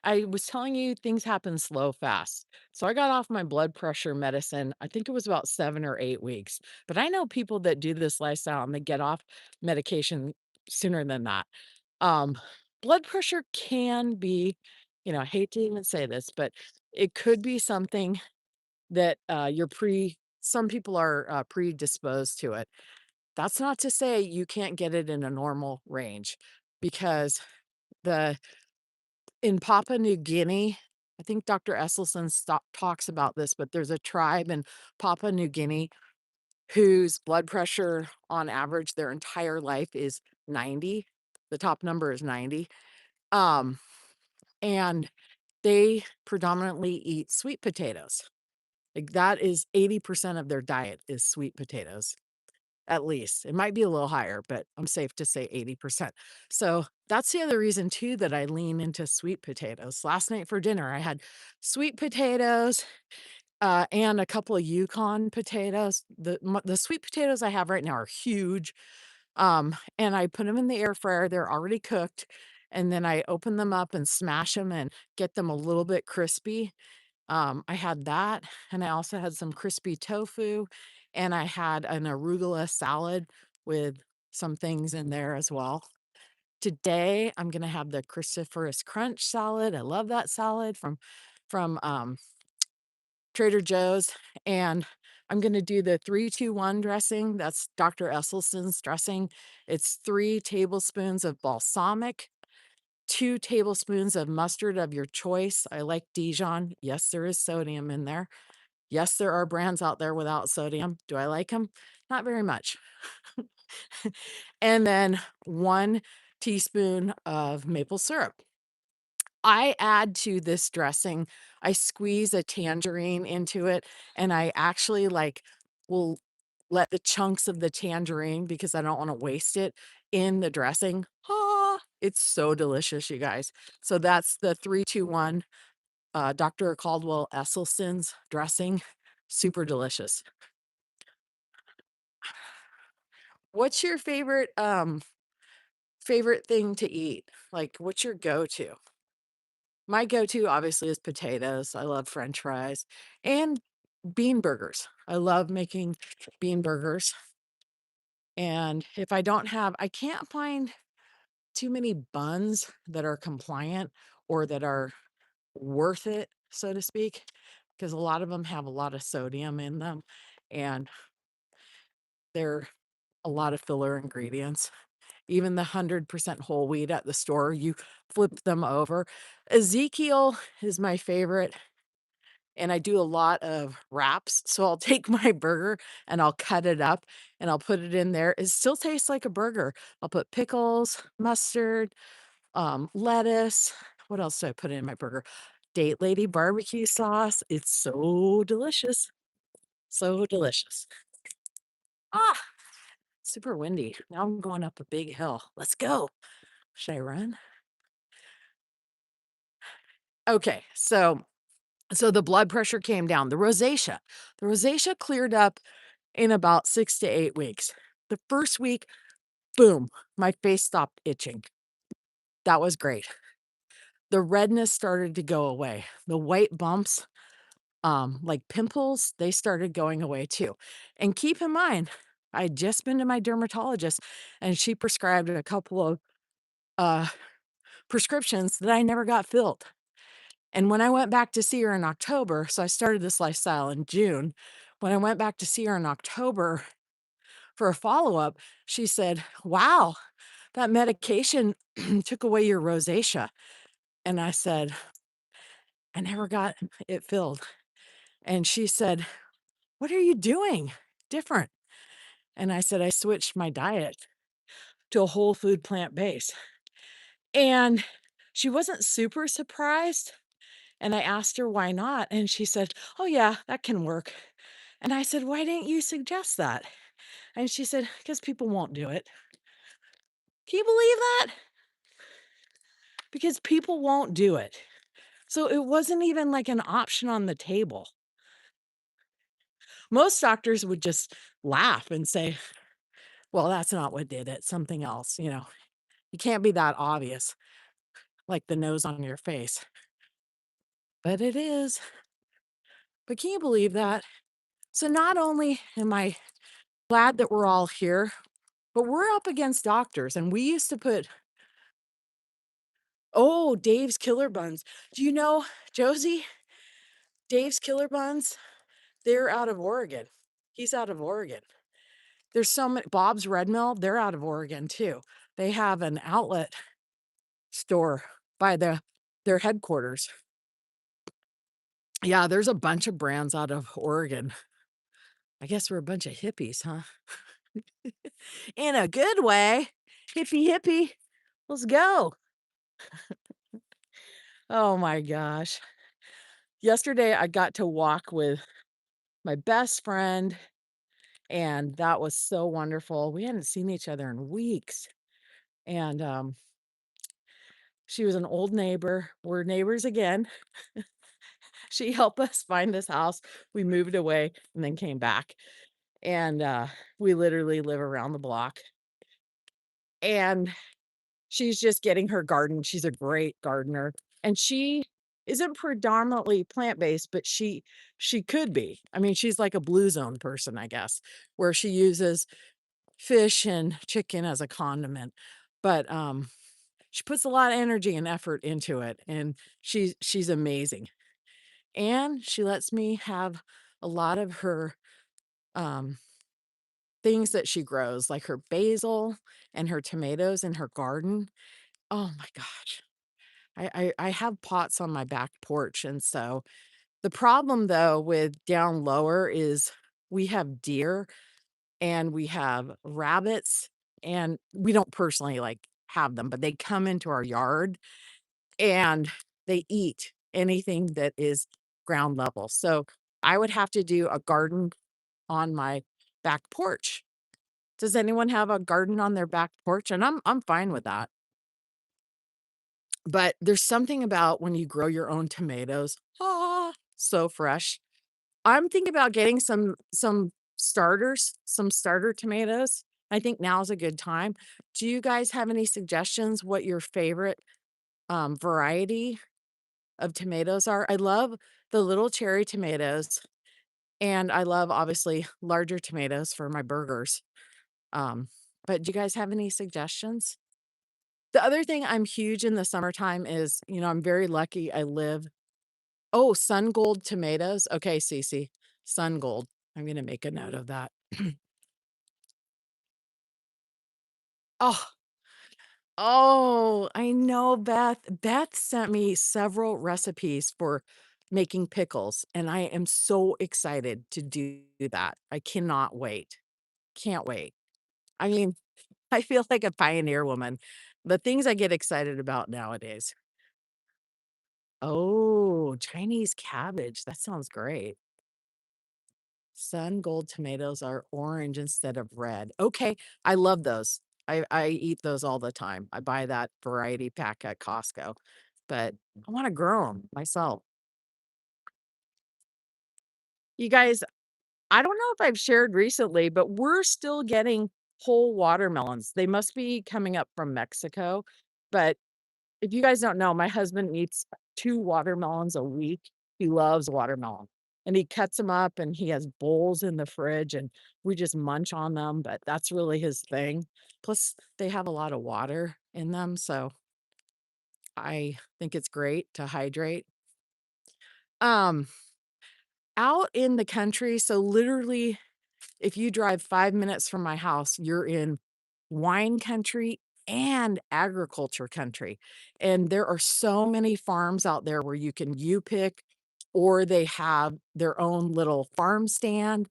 I was telling you things happen slow fast. So I got off my blood pressure medicine. I think it was about 7 or 8 weeks. But I know people that do this lifestyle and they get off medication sooner than that. Um, Blood pressure can be, I hate to even say this, but it could be something that some people are predisposed to it. That's not to say you can't get it in a normal range because the in Papua New Guinea, I think Dr. Esselstyn talks about this, but there's a tribe in Papua New Guinea whose blood pressure on average their entire life is 90. The top number is 90. Um, and they predominantly eat sweet potatoes. Like that is 80% of their diet is sweet potatoes. At least. It might be a little higher, but I'm safe to say 80%. So that's the other reason too that I lean into sweet potatoes. Last night for dinner, I had sweet potatoes and a couple of Yukon potatoes. The sweet potatoes I have right now are huge. And I put them in the air fryer. They're already cooked. And then I open them up and smash them and get them a little bit crispy. I had that, and I also had some crispy tofu, and I had an arugula salad with some things in there as well. Today, I'm gonna have the Christopher's Crunch salad. I love that salad from Trader Joe's, and I'm gonna do the 3-2-1 dressing. That's Dr. Esselstyn's dressing. It's 3 tablespoons of balsamic, 2 tablespoons of mustard of your choice. I like Dijon. Yes, there is sodium in there. Yes, there are brands out there without sodium. Do I like them? Not very much. And then 1 teaspoon of maple syrup. I add to this dressing, I squeeze a tangerine into it, and I actually, like, will let the chunks of the tangerine, because I don't wanna waste it, in the dressing. It's so delicious, you guys. So that's the 3-2-1, Dr. Caldwell Esselstyn's dressing. Super delicious. What's your favorite thing to eat? Like, what's your go-to? My go-to obviously is potatoes. I love french fries and bean burgers. I love making bean burgers. And if I can't find too many buns that are compliant or that are worth it, so to speak, because a lot of them have a lot of sodium in them and they're a lot of filler ingredients. Even the 100% whole wheat at the store, you flip them over. Ezekiel is my favorite, and I do a lot of wraps. So I'll take my burger and I'll cut it up and I'll put it in there. It still tastes like a burger. I'll put pickles, mustard, lettuce. What else do I put in my burger? Date Lady barbecue sauce. It's so delicious. So delicious. Ah, super windy. Now I'm going up a big hill. Let's go. Should I run? Okay, so the blood pressure came down. The rosacea cleared up in about 6 to 8 weeks. The first week, boom, my face stopped itching. That was great. The redness started to go away. The white bumps, like pimples, they started going away too. And keep in mind, I had just been to my dermatologist and she prescribed a couple of uh, prescriptions that I never got filled. And when I went back to see her in October, so I started this lifestyle in June. When I went back to see her in October for a follow-up, she said, "Wow, that medication took away your rosacea." And I said, "I never got it filled." And she said, "What are you doing different?" And I said, "I switched my diet to a whole food plant base." And she wasn't super surprised. And I asked her why not. And she said, "Oh, yeah, that can work." And I said, "Why didn't you suggest that?" And she said, "Because people won't do it." Can you believe that? Because people won't do it. So it wasn't even like an option on the table. Most doctors would just laugh and say, "Well, that's not what did it, something else." You can't be that obvious, like the nose on your face. But it is. But can you believe that? So not only am I glad that we're all here, but we're up against doctors. And we used to put, oh, Dave's Killer Buns. Do you know, Josie? Dave's Killer Buns, they're out of Oregon. He's out of Oregon. There's so many, Bob's Red Mill, they're out of Oregon too. They have an outlet store by their headquarters. Yeah, there's a bunch of brands out of Oregon. I guess we're a bunch of hippies, huh? In a good way. Hippie, hippie. Let's go. Oh my gosh. Yesterday, I got to walk with my best friend, and that was so wonderful. We hadn't seen each other in weeks. And she was an old neighbor. We're neighbors again. She helped us find this house. We moved away and then came back. And we literally live around the block. And she's just getting her garden. She's a great gardener. And she isn't predominantly plant-based, but she could be. I mean, she's like a blue zone person, I guess, where she uses fish and chicken as a condiment, but, she puts a lot of energy and effort into it, and she's amazing, and she lets me have a lot of her, um, things that she grows, like her basil and her tomatoes in her garden. Oh my gosh. I have pots on my back porch, and so the problem, though, with down lower is we have deer and we have rabbits, and we don't personally, like, have them, but they come into our yard and they eat anything that is ground level. So I would have to do a garden on my back porch. Does anyone have a garden on their back porch? And I'm fine with that. But there's something about when you grow your own tomatoes, so fresh. I'm thinking about getting some starters, some starter tomatoes. I think now's a good time. Do you guys have any suggestions what your favorite, variety of tomatoes are? I love the little cherry tomatoes, and I love, obviously, larger tomatoes for my burgers. Um, but do you guys have any suggestions? The other thing I'm huge in the summertime is, I'm very lucky I live. Oh, Sun Gold tomatoes? Okay, Cece, Sun Gold. I'm gonna make a note of that. Oh, oh, I know, Beth. Beth sent me several recipes for making pickles, and I am so excited to do that. I cannot wait. Can't wait. I mean, I feel like a pioneer woman. The things I get excited about nowadays. Oh, Chinese cabbage. That sounds great. Sun Gold tomatoes are orange instead of red. Okay, I love those. I eat those all the time. I buy that variety pack at Costco, but I wanna grow them myself. You guys, I don't know if I've shared recently, but we're still getting whole watermelons. They must be coming up from Mexico, but if you guys don't know, my husband eats 2 watermelons a week. He loves watermelon, and he cuts them up, and he has bowls in the fridge, and we just munch on them, but that's really his thing. Plus, they have a lot of water in them, so I think it's great to hydrate. Um, Out in the country, so literally if you drive 5 minutes from my house, you're in wine country and agriculture country, and there are so many farms out there where you pick, or they have their own little farm stand.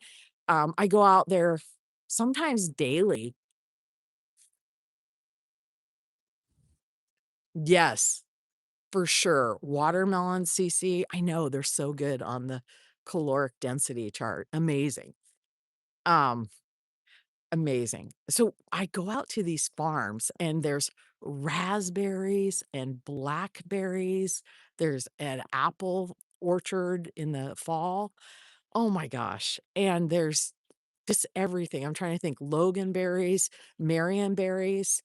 I go out there sometimes daily. Yes, for sure. Watermelon, CC, I know they're so good on the caloric density chart. Amazing. Um Amazing. So I go out to these farms and there's raspberries and blackberries. There's an apple orchard in the fall. Oh my gosh. And there's just everything. I'm trying to think Loganberries, Marionberries.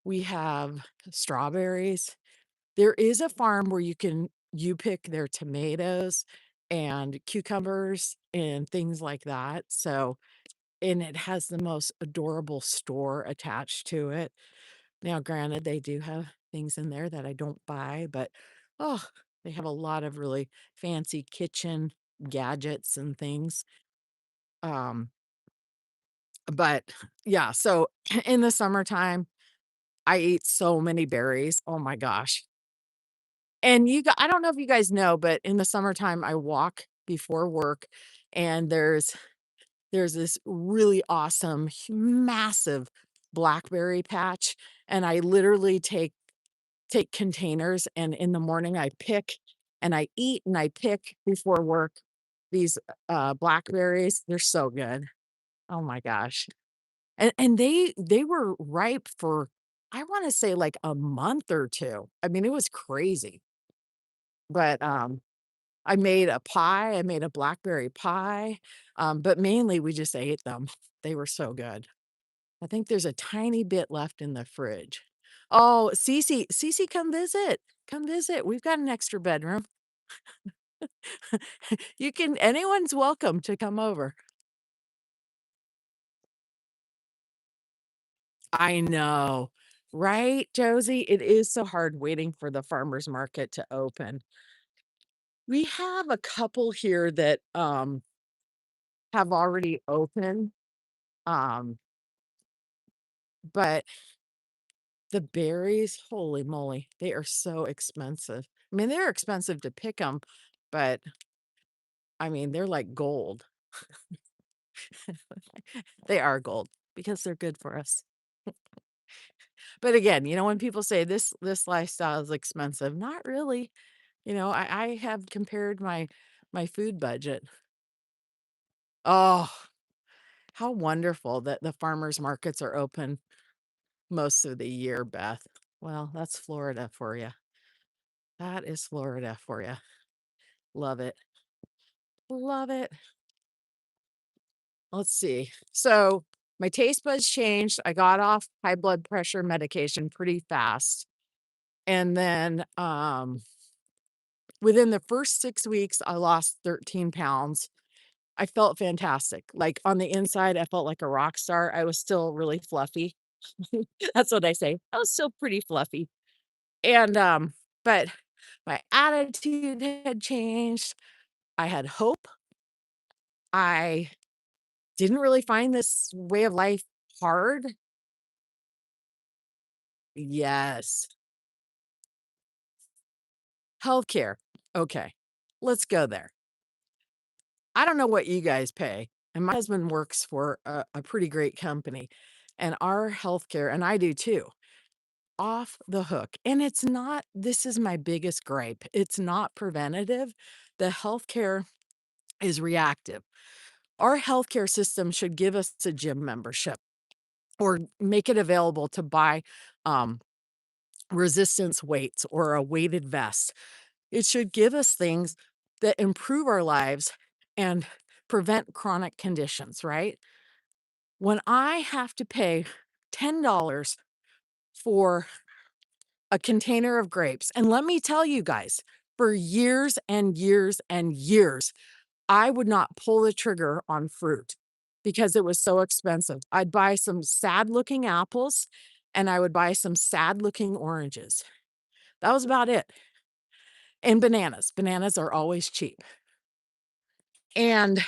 We have strawberries. There is a farm where you pick their tomatoes and cucumbers and things like that. So and it has the most adorable store attached to it. Now, granted, they do have things in there that I don't buy, but, oh, they have a lot of really fancy kitchen gadgets and things. Um, but yeah, so in the summertime, I eat so many berries. Oh my gosh. And I don't know if you guys know, but in the summertime, I walk before work and there's this really awesome, massive blackberry patch, and I literally take containers, and in the morning, I pick, and I eat, and I pick before work these, blackberries. They're so good. Oh my gosh. And they were ripe for, I wanna say, like, a month or 2. I mean, it was crazy, but, I made a pie, I made a blackberry pie, but mainly we just ate them. They were so good. I think there's a tiny bit left in the fridge. Oh, Cece, come visit. Come visit. We've got an extra bedroom. Anyone's welcome to come over. I know. Right, Josie? It is so hard waiting for the farmer's market to open. We have a couple here that, have already opened, um, but the berries, holy moly, they are so expensive. I mean, they're expensive to pick them, but, I mean, they're like gold. They are gold because they're good for us. But again, when people say this lifestyle is expensive, not really. I have compared my food budget. Oh, how wonderful that the farmers markets are open most of the year, Beth. Well, that's Florida for you. That is Florida for you. Love it. Love it. Let's see. So my taste buds changed. I got off high blood pressure medication pretty fast. And then within the first 6 weeks, I lost 13 pounds. I felt fantastic. Like on the inside, I felt like a rock star. I was still really fluffy. That's what I say. I was still pretty fluffy. And but my attitude had changed. I had hope. I didn't really find this way of life hard. Yes. Healthcare. Okay. Let's go there. I don't know what you guys pay, and my husband works for a pretty great company, and our healthcare, and I do too, off the hook. And it's not, this is my biggest gripe. It's not preventative. The healthcare is reactive. Our healthcare system should give us a gym membership or make it available to buy um, resistance weights or a weighted vest. It should give us things that improve our lives and prevent chronic conditions, right? When I have to pay $10 for a container of grapes, and let me tell you guys, for years and years and years, I would not pull the trigger on fruit because it was so expensive. I'd buy some sad looking apples and I would buy some sad looking oranges. That was about it. And bananas. Bananas are always cheap. And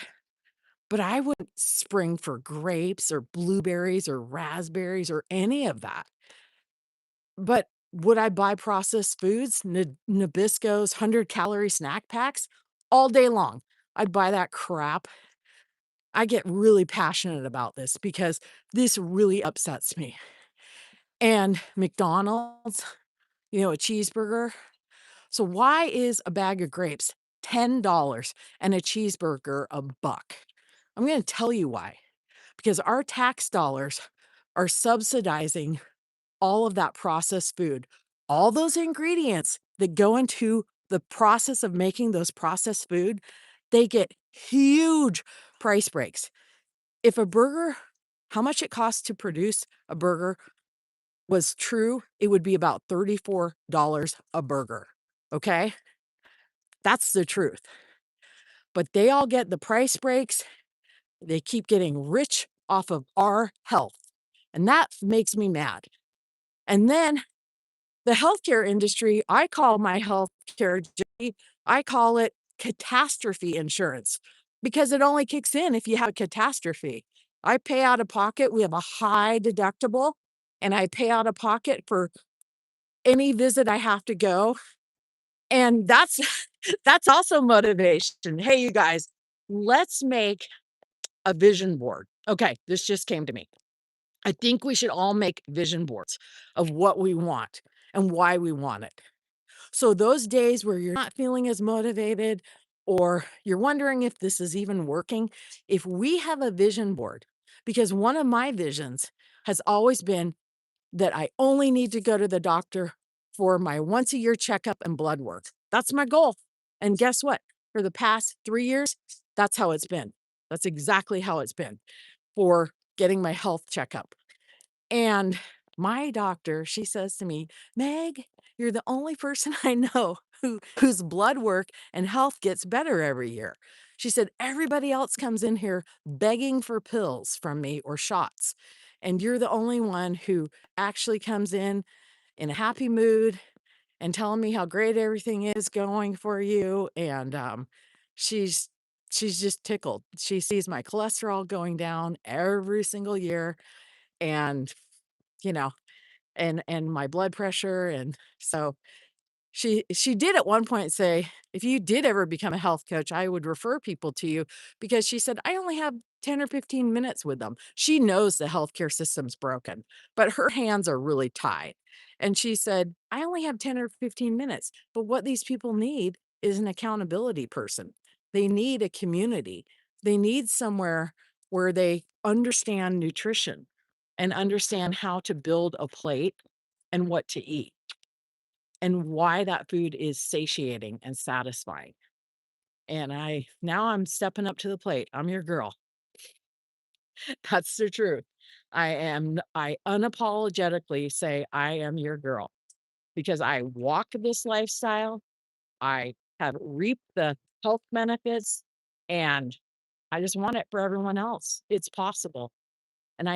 but I wouldn't spring for grapes or blueberries or raspberries or any of that. But would I buy processed foods, Nabisco's 100-calorie snack packs all day long? I'd buy that crap. I get really passionate about this because this really upsets me. And McDonald's, a cheeseburger. So why is a bag of grapes $10 and a cheeseburger a buck? I'm going to tell you why. Because our tax dollars are subsidizing all of that processed food. All those ingredients that go into the process of making those processed food, they get huge price breaks. If a burger, how much it costs to produce a burger was true, it would be about $34 a burger. Okay? That's the truth. But they all get the price breaks. They keep getting rich off of our health. And that makes me mad. And then the healthcare industry, I call my healthcare, I call it catastrophe insurance because it only kicks in if you have a catastrophe. I pay out of pocket. We have a high deductible, and I pay out of pocket for any visit I have to go. And that's that's also motivation. Hey, you guys, let's make a vision board. Okay, this just came to me. I think we should all make vision boards of what we want and why we want it. So those days where you're not feeling as motivated or you're wondering if this is even working, if we have a vision board, because one of my visions has always been that I only need to go to the doctor for my once a year checkup and blood work. That's my goal. And guess what? For the past 3 years, that's how it's been. That's exactly how it's been for getting my health checkup. And my doctor, she says to me, Meg, you're the only person I know whose blood work and health gets better every year. She said, everybody else comes in here begging for pills from me or shots. and you're the only one who actually comes in a happy mood and telling me how great everything is going for you." And she's she's just tickled. She sees my cholesterol going down every single year, and you know, and my blood pressure, and so she did at one point say, "If you did ever become a health coach, I would refer people to you," because she said, "I only have 10 or 15 minutes with them." She knows the healthcare system's broken, but her hands are really tied. And she said, "I only have 10 or 15 minutes, but what these people need is an accountability person. They need a community. They need somewhere where they understand nutrition and understand how to build a plate and what to eat and why that food is satiating and satisfying." And I'm stepping up to the plate. I'm your girl. That's the truth. I unapologetically say I am your girl because I walk this lifestyle. I have reaped the health benefits, and I just want it for everyone else. It's possible. And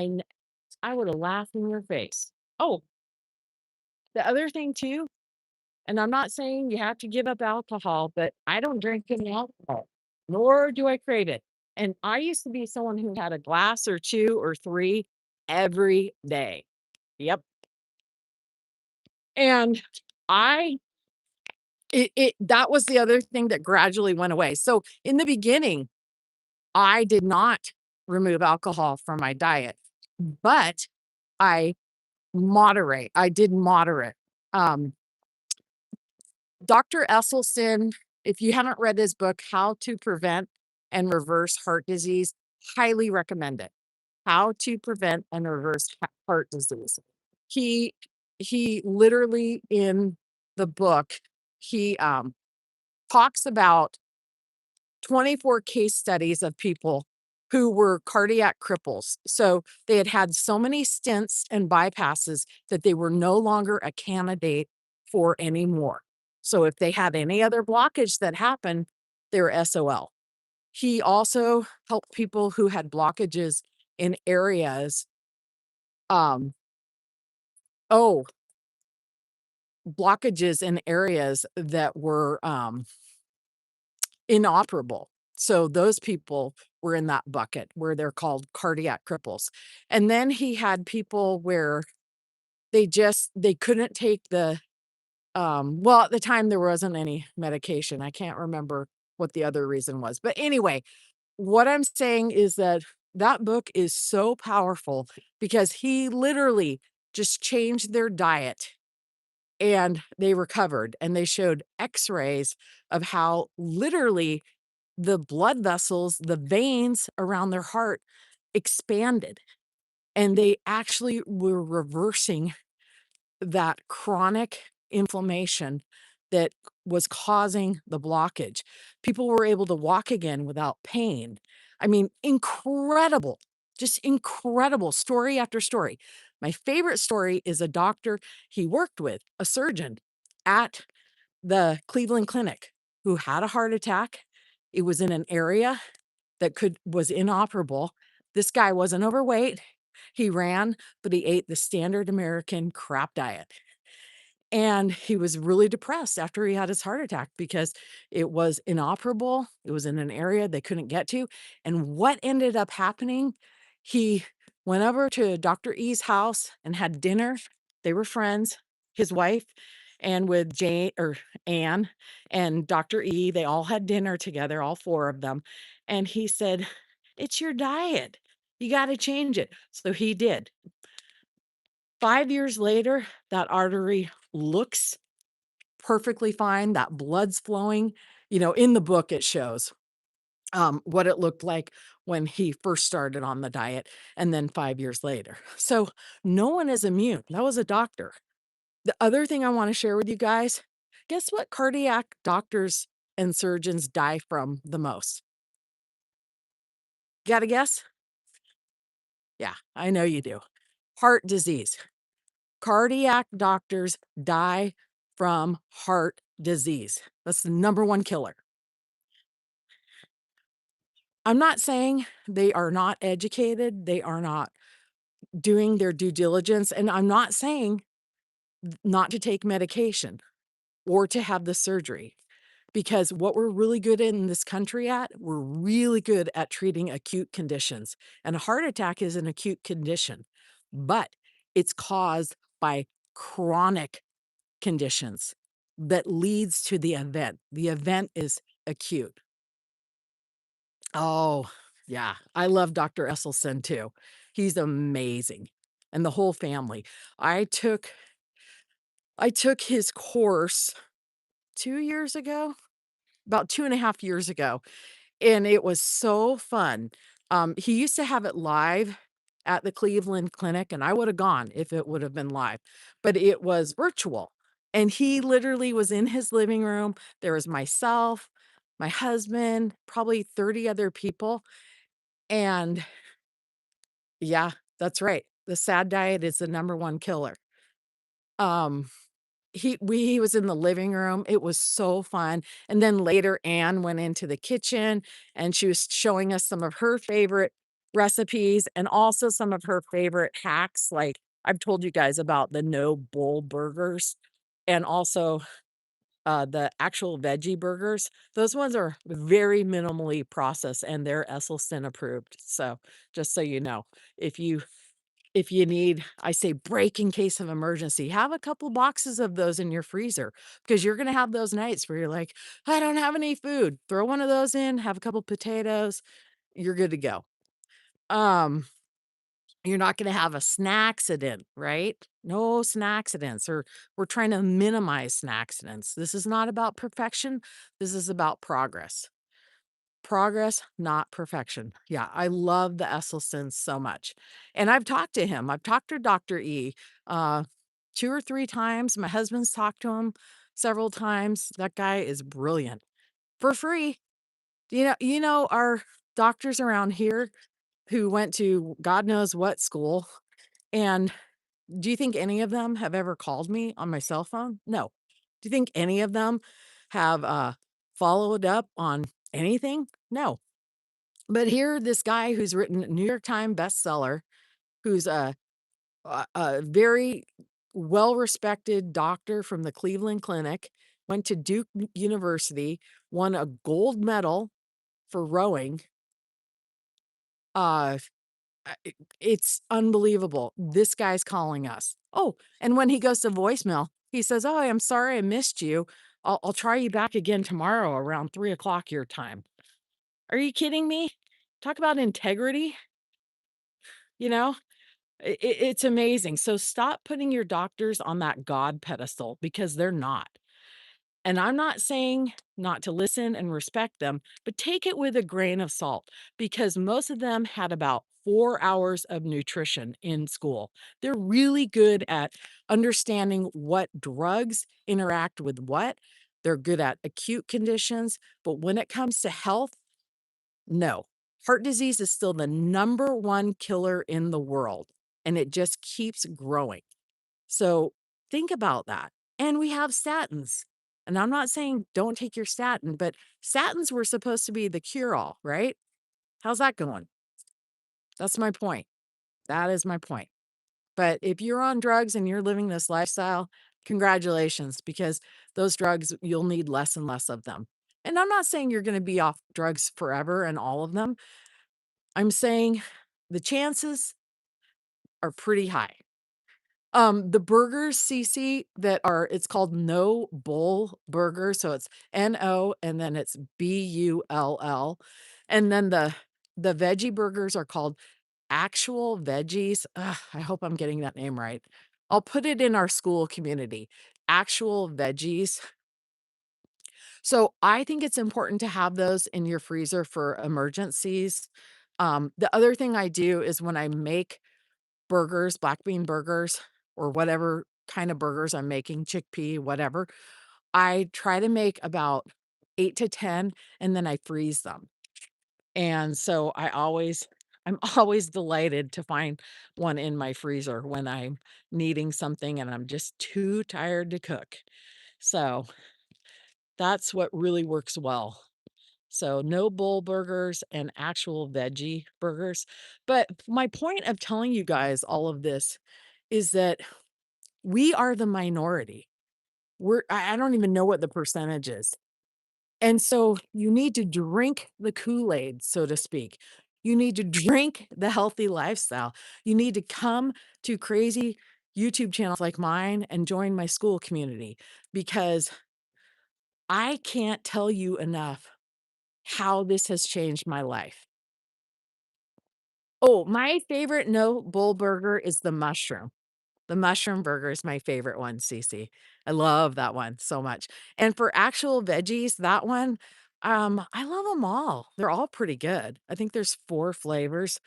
I would have laughed in your face. Oh, the other thing too. And I'm not saying you have to give up alcohol, but I don't drink any alcohol, nor do I crave it. And I used to be someone who had a glass or 2 or 3 every day. Yep. And I it that was the other thing that gradually went away. So in the beginning, I did not remove alcohol from my diet, but I I did moderate. Um, Dr. Esselstyn, if you haven't read his book, How to Prevent and Reverse Heart Disease, highly recommend it. How to Prevent and Reverse Heart Disease. He he literally in the book, he talks about 24 case studies of people who were cardiac cripples. So they had had so many stents and bypasses that they were no longer a candidate for any more. So if they had any other blockage that happened, they were SOL. He also helped people who had blockages in areas, um, oh, blockages in areas that were inoperable. So those people were in that bucket where they're called cardiac cripples. And then he had people where they couldn't take the well, at the time there wasn't any medication. I can't remember what the other reason was. But anyway, what I'm saying is that that book is so powerful because he literally just changed their diet and they recovered, and they showed x-rays of how literally the blood vessels, the veins around their heart expanded, and they actually were reversing that chronic inflammation that was causing the blockage. People were able to walk again without pain. I mean, incredible, just incredible story after story. My favorite story is a doctor he worked with, a surgeon at the Cleveland Clinic who had a heart attack. It was in an area that could was inoperable. This guy wasn't overweight. He ran, but he ate the standard American crap diet. And he was really depressed after he had his heart attack because it was inoperable. It was in an area they couldn't get to. And what ended up happening, he went over to Dr. E's house and had dinner. They were friends, his wife, and with Jane or Anne and Dr. E. They all had dinner together, all four of them. And he said, "It's your diet. You got to change it." So he did. 5 years later, that artery looks perfectly fine, that blood's flowing. In the book, it shows, what it looked like when he first started on the diet and then 5 years later. So, no one is immune. That was a doctor. The other thing I wanna share with you guys, guess what cardiac doctors and surgeons die from the most? Got a guess? Yeah, I know you do. Heart disease. Cardiac doctors die from heart disease. That's the number one killer. I'm not saying they are not educated, they are not doing their due diligence, and I'm not saying not to take medication or to have the surgery. Because what we're really good in this country at, we're really good at treating acute conditions. And a heart attack is an acute condition, but it's caused by chronic conditions that leads to the event. The event is acute. Oh, yeah. I love Dr. Esselstyn too. He's amazing. And the whole family. I took I took his course 2 years ago, about 2.5 years ago. And it was so fun. He used to have it live at the Cleveland Clinic, and I woulda gone if it would have been live, but it was virtual, and he literally was in his living room. There was myself, my husband, probably 30 other people, and yeah, that's right. The SAD diet is the number 1 killer. Um he was in the living room, it was so fun, and then later Anne went into the kitchen, and she was showing us some of her favorite recipes and also some of her favorite hacks, like, I've told you guys about the no bull burgers and also, the actual veggie burgers. Those ones are very minimally processed, and they're Esselstyn approved, so, just so you know, if you if you need, I say break in case of emergency, have a couple boxes of those in your freezer because you're gonna have those nights where you're like, "I don't have any food." Throw one of those in, have a couple potatoes, you're good to go. Um, you're not gonna have a snacksident, right? No snacksidents, or we're trying to minimize snacksidents. This is not about perfection, this is about progress. Progress, not perfection. Yeah, I love the Esselstyns so much, and I've talked to him. I've talked to Doctor E, uh, 2 or 3 times. My husband's talked to him several times. That guy is brilliant. For free. Our doctors around here who went to God knows what school, and do you think any of them have ever called me on my cell phone? No. Do you think any of them have, followed up on anything? No. But here, this guy who's written a New York Times bestseller, who's a very well-respected doctor from the Cleveland Clinic, went to Duke University, won a gold medal for rowing. Uh, it's unbelievable. This guy's calling us. Oh, and when he goes to voicemail, he says, "Oh, I'm sorry I missed you. I'll try you back again tomorrow around 3 o'clock your time." Are you kidding me? Talk about integrity, you know? It's amazing. So stop putting your doctors on that God pedestal because they're not. And I'm not saying not to listen and respect them, but take it with a grain of salt because most of them had about 4 hours of nutrition in school. They're really good at understanding what drugs interact with what. They're good at acute conditions. But when it comes to health, no. Heart disease is still the number 1 killer in the world, and it just keeps growing. So, think about that. And we have statins. And I'm not saying don't take your statin, but statins were supposed to be the cure all, right? How's that going? That's my point. That is my point. But if you're on drugs and you're living this lifestyle, congratulations, because those drugs, you'll need less and less of them. And I'm not saying you're going to be off drugs forever and all of them. I'm saying the chances are pretty high. The burgers, CC, that are it's called No Bull Burger, so it's N-O and then it's Bull, and then the veggie burgers are called Actual Veggies. Ugh, I hope I'm getting that name right. I'll put it in our school community, Actual Veggies. So, I think it's important to have those in your freezer for emergencies. The other thing I do is when I make burgers, black bean burgers, or whatever kind of burgers I'm making, chickpea, whatever, I try to make about 8 to 10 and then I freeze them. And so I'm always delighted to find one in my freezer when I'm needing something and I'm just too tired to cook. So that's what really works well. So no bull burgers and actual veggie burgers. But my point of telling you guys all of this is that we are the minority. I don't even know what the percentage is. And so you need to drink the Kool-Aid, so to speak. You need to drink the healthy lifestyle. You need to come to crazy YouTube channels like mine and join my school community because I can't tell you enough how this has changed my life. Oh, my favorite no bull burger is the mushroom. The mushroom burger is my favorite one, Cece. I love that one so much. And for actual veggies, that one, I love them all. They're all pretty good. I think there's 4 flavors.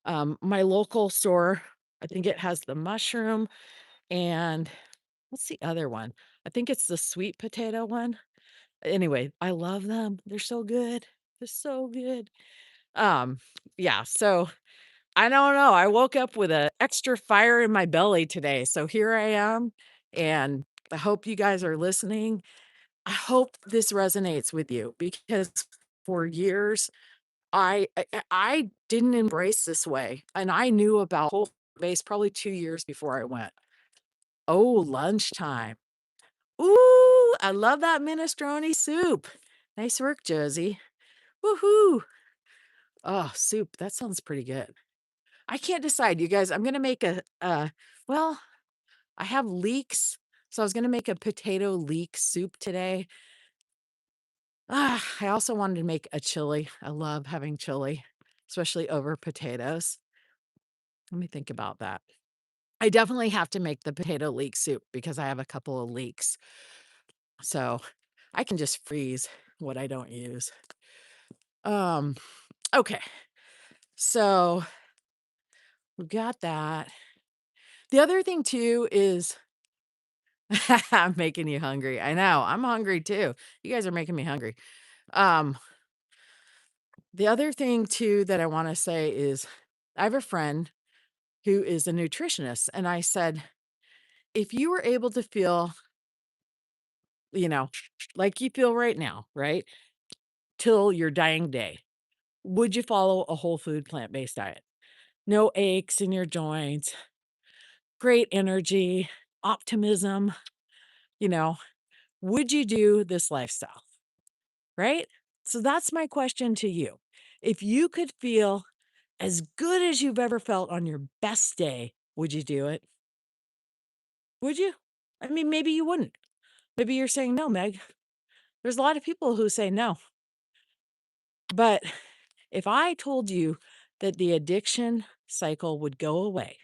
My local store, I think it has the mushroom and what's the other one? I think it's the sweet potato one. Anyway, I love them. They're so good. They're so good. Um, yeah, so I don't know. I woke up with a extra fire in my belly today. So here I am, and I hope you guys are listening. I hope this resonates with you because for years I didn't embrace this way, and I knew about whole base probably 2 years before I went. Oh, lunchtime. Ooh, I love that minestrone soup. Nice work, Josie. Woohoo. Oh, soup. That sounds pretty good. I can't decide, you guys. I'm gonna make well, I have leeks, so I was gonna make a potato leek soup today. I also wanted to make a chili. I love having chili, especially over potatoes. Let me think about that. I definitely have to make the potato leek soup because I have a couple of leeks. So I can just freeze what I don't use. Um, okay. So we got that. The other thing too is I'm making you hungry. I know. I'm hungry too. You guys are making me hungry. Um, the other thing too that I want to say is I have a friend who is a nutritionist, and I said, if you were able to feel, you know, like you feel right now, right, till your dying day, would you follow a whole food plant based diet? No aches in your joints, great energy, optimism, you know, would you do this lifestyle? Right? So that's my question to you. If you could feel as good as you've ever felt on your best day, would you do it? Would you? I mean, maybe you wouldn't. Maybe you're saying no, Meg. There's a lot of people who say no. But if I told you that the addiction cycle would go away,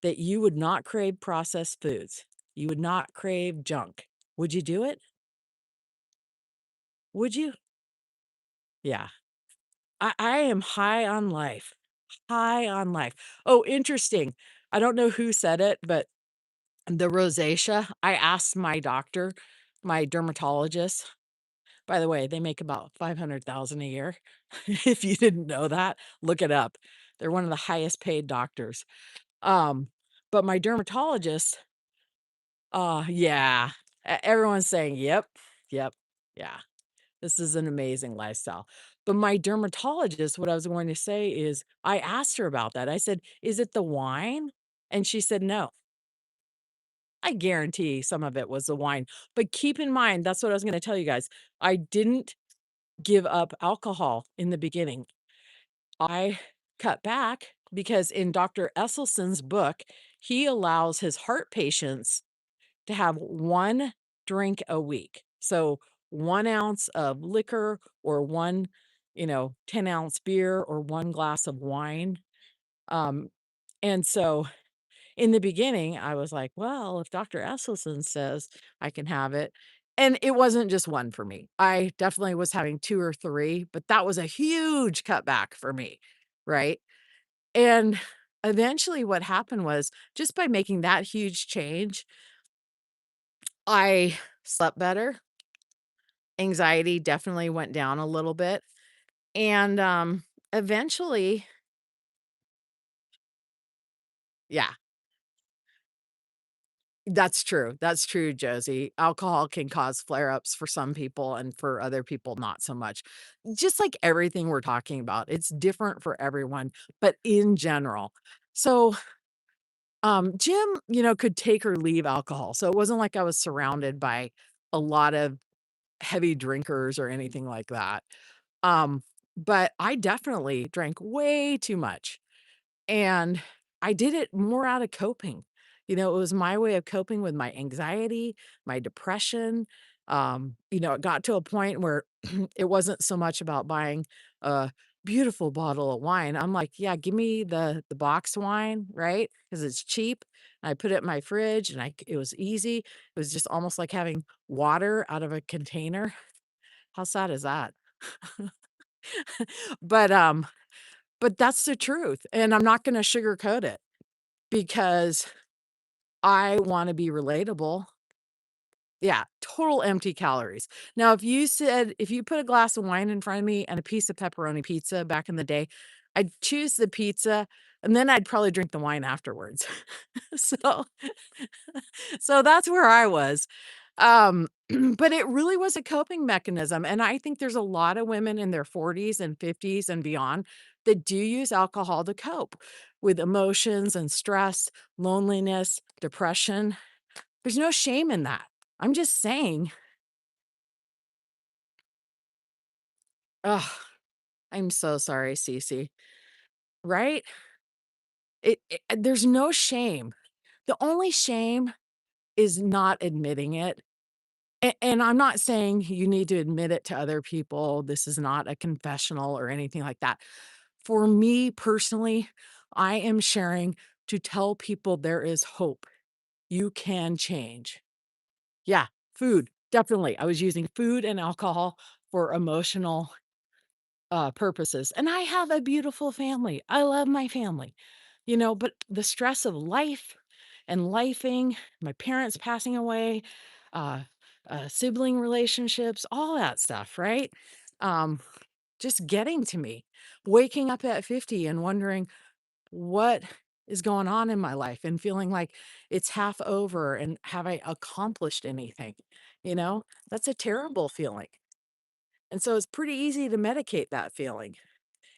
that you would not crave processed foods, you would not crave junk, would you do it? Would you? Yeah. I am high on life. High on life. Oh, interesting. I don't know who said it, but the rosacea, I asked my doctor, my dermatologist. By the way, they make about 500,000 a year. If you didn't know that, look it up. They're one of the highest paid doctors. Um, but my dermatologist, yeah, everyone's saying, "Yep, yep, yeah." This is an amazing lifestyle. But my dermatologist, what I was going to say is, I asked her about that. I said, "Is it the wine?" And she said, "No." I guarantee some of it was the wine. But keep in mind, that's what I was gonna tell you guys. I didn't give up alcohol in the beginning. I cut back because in Dr. Esselson's book, he allows his heart patients to have 1 drink a week. So 1 ounce of liquor or 1, 10-ounce beer or 1 glass of wine. Um, and so in the beginning, I was like, well, if Dr. Esselson says I can have it. And it wasn't just 1 for me. I definitely was having 2 or 3, but that was a huge cutback for me. Right. And eventually, what happened was just by making that huge change, I slept better. Anxiety definitely went down a little bit, and, eventually yeah, That's true, Josie. Alcohol can cause flare-ups for some people and for other people, not so much. Just like everything we're talking about, it's different for everyone, but in general. So, Jim, could take or leave alcohol, so it wasn't like I was surrounded by a lot of heavy drinkers or anything like that. Um, but I definitely drank way too much. And I did it more out of coping. It was my way of coping with my anxiety, my depression. It got to a point where it wasn't so much about buying a beautiful bottle of wine. I'm like, yeah, give me the box wine, right? Because it's cheap. And I put it in my fridge and it was easy. It was just almost like having water out of a container. How sad is that? But but that's the truth. And I'm not gonna sugarcoat it because I wanna be relatable. Yeah, total empty calories. Now, if you put a glass of wine in front of me and a piece of pepperoni pizza back in the day, I'd choose the pizza, and then I'd probably drink the wine afterwards. So so that's where I was. But it really was a coping mechanism, and I think there's a lot of women in their 40s and 50s and beyond that do use alcohol to cope with emotions and stress, loneliness, depression. There's no shame in that. I'm just saying, ugh, I'm so sorry, Cece. Right? There's no shame. The only shame is not admitting it. And I'm not saying you need to admit it to other people. This is not a confessional or anything like that. For me personally, I am sharing to tell people there is hope. You can change. Yeah, food, definitely. I was using food and alcohol for emotional purposes. And I have a beautiful family. I love my family, but the stress of life and lifing, my parents passing away, uh, sibling relationships, all that stuff, right? Um, just getting to me, waking up at 50 and wondering what is going on in my life and feeling like it's half over and have I accomplished anything? You know, that's a terrible feeling. And so it's pretty easy to medicate that feeling.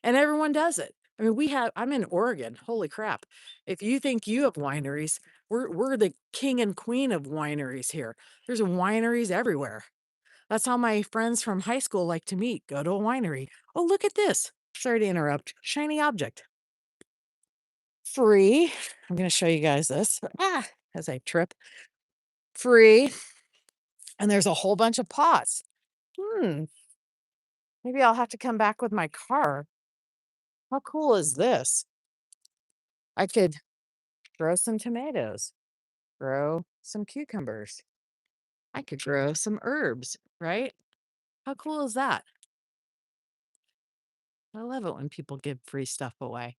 And everyone does it. I mean, I'm in Oregon. Holy crap. If you think you have wineries, we're the king and queen of wineries here. There's wineries everywhere. That's how my friends from high school like to meet. Go to a winery. Oh, look at this. Sorry to interrupt. Shiny object. Free. I'm going to show you guys this. As I trip. Free. And there's a whole bunch of pots. Hmm. Maybe I'll have to come back with my car. How cool is this? I could grow some tomatoes, grow some cucumbers. I could grow some herbs, right? How cool is that? I love it when people give free stuff away.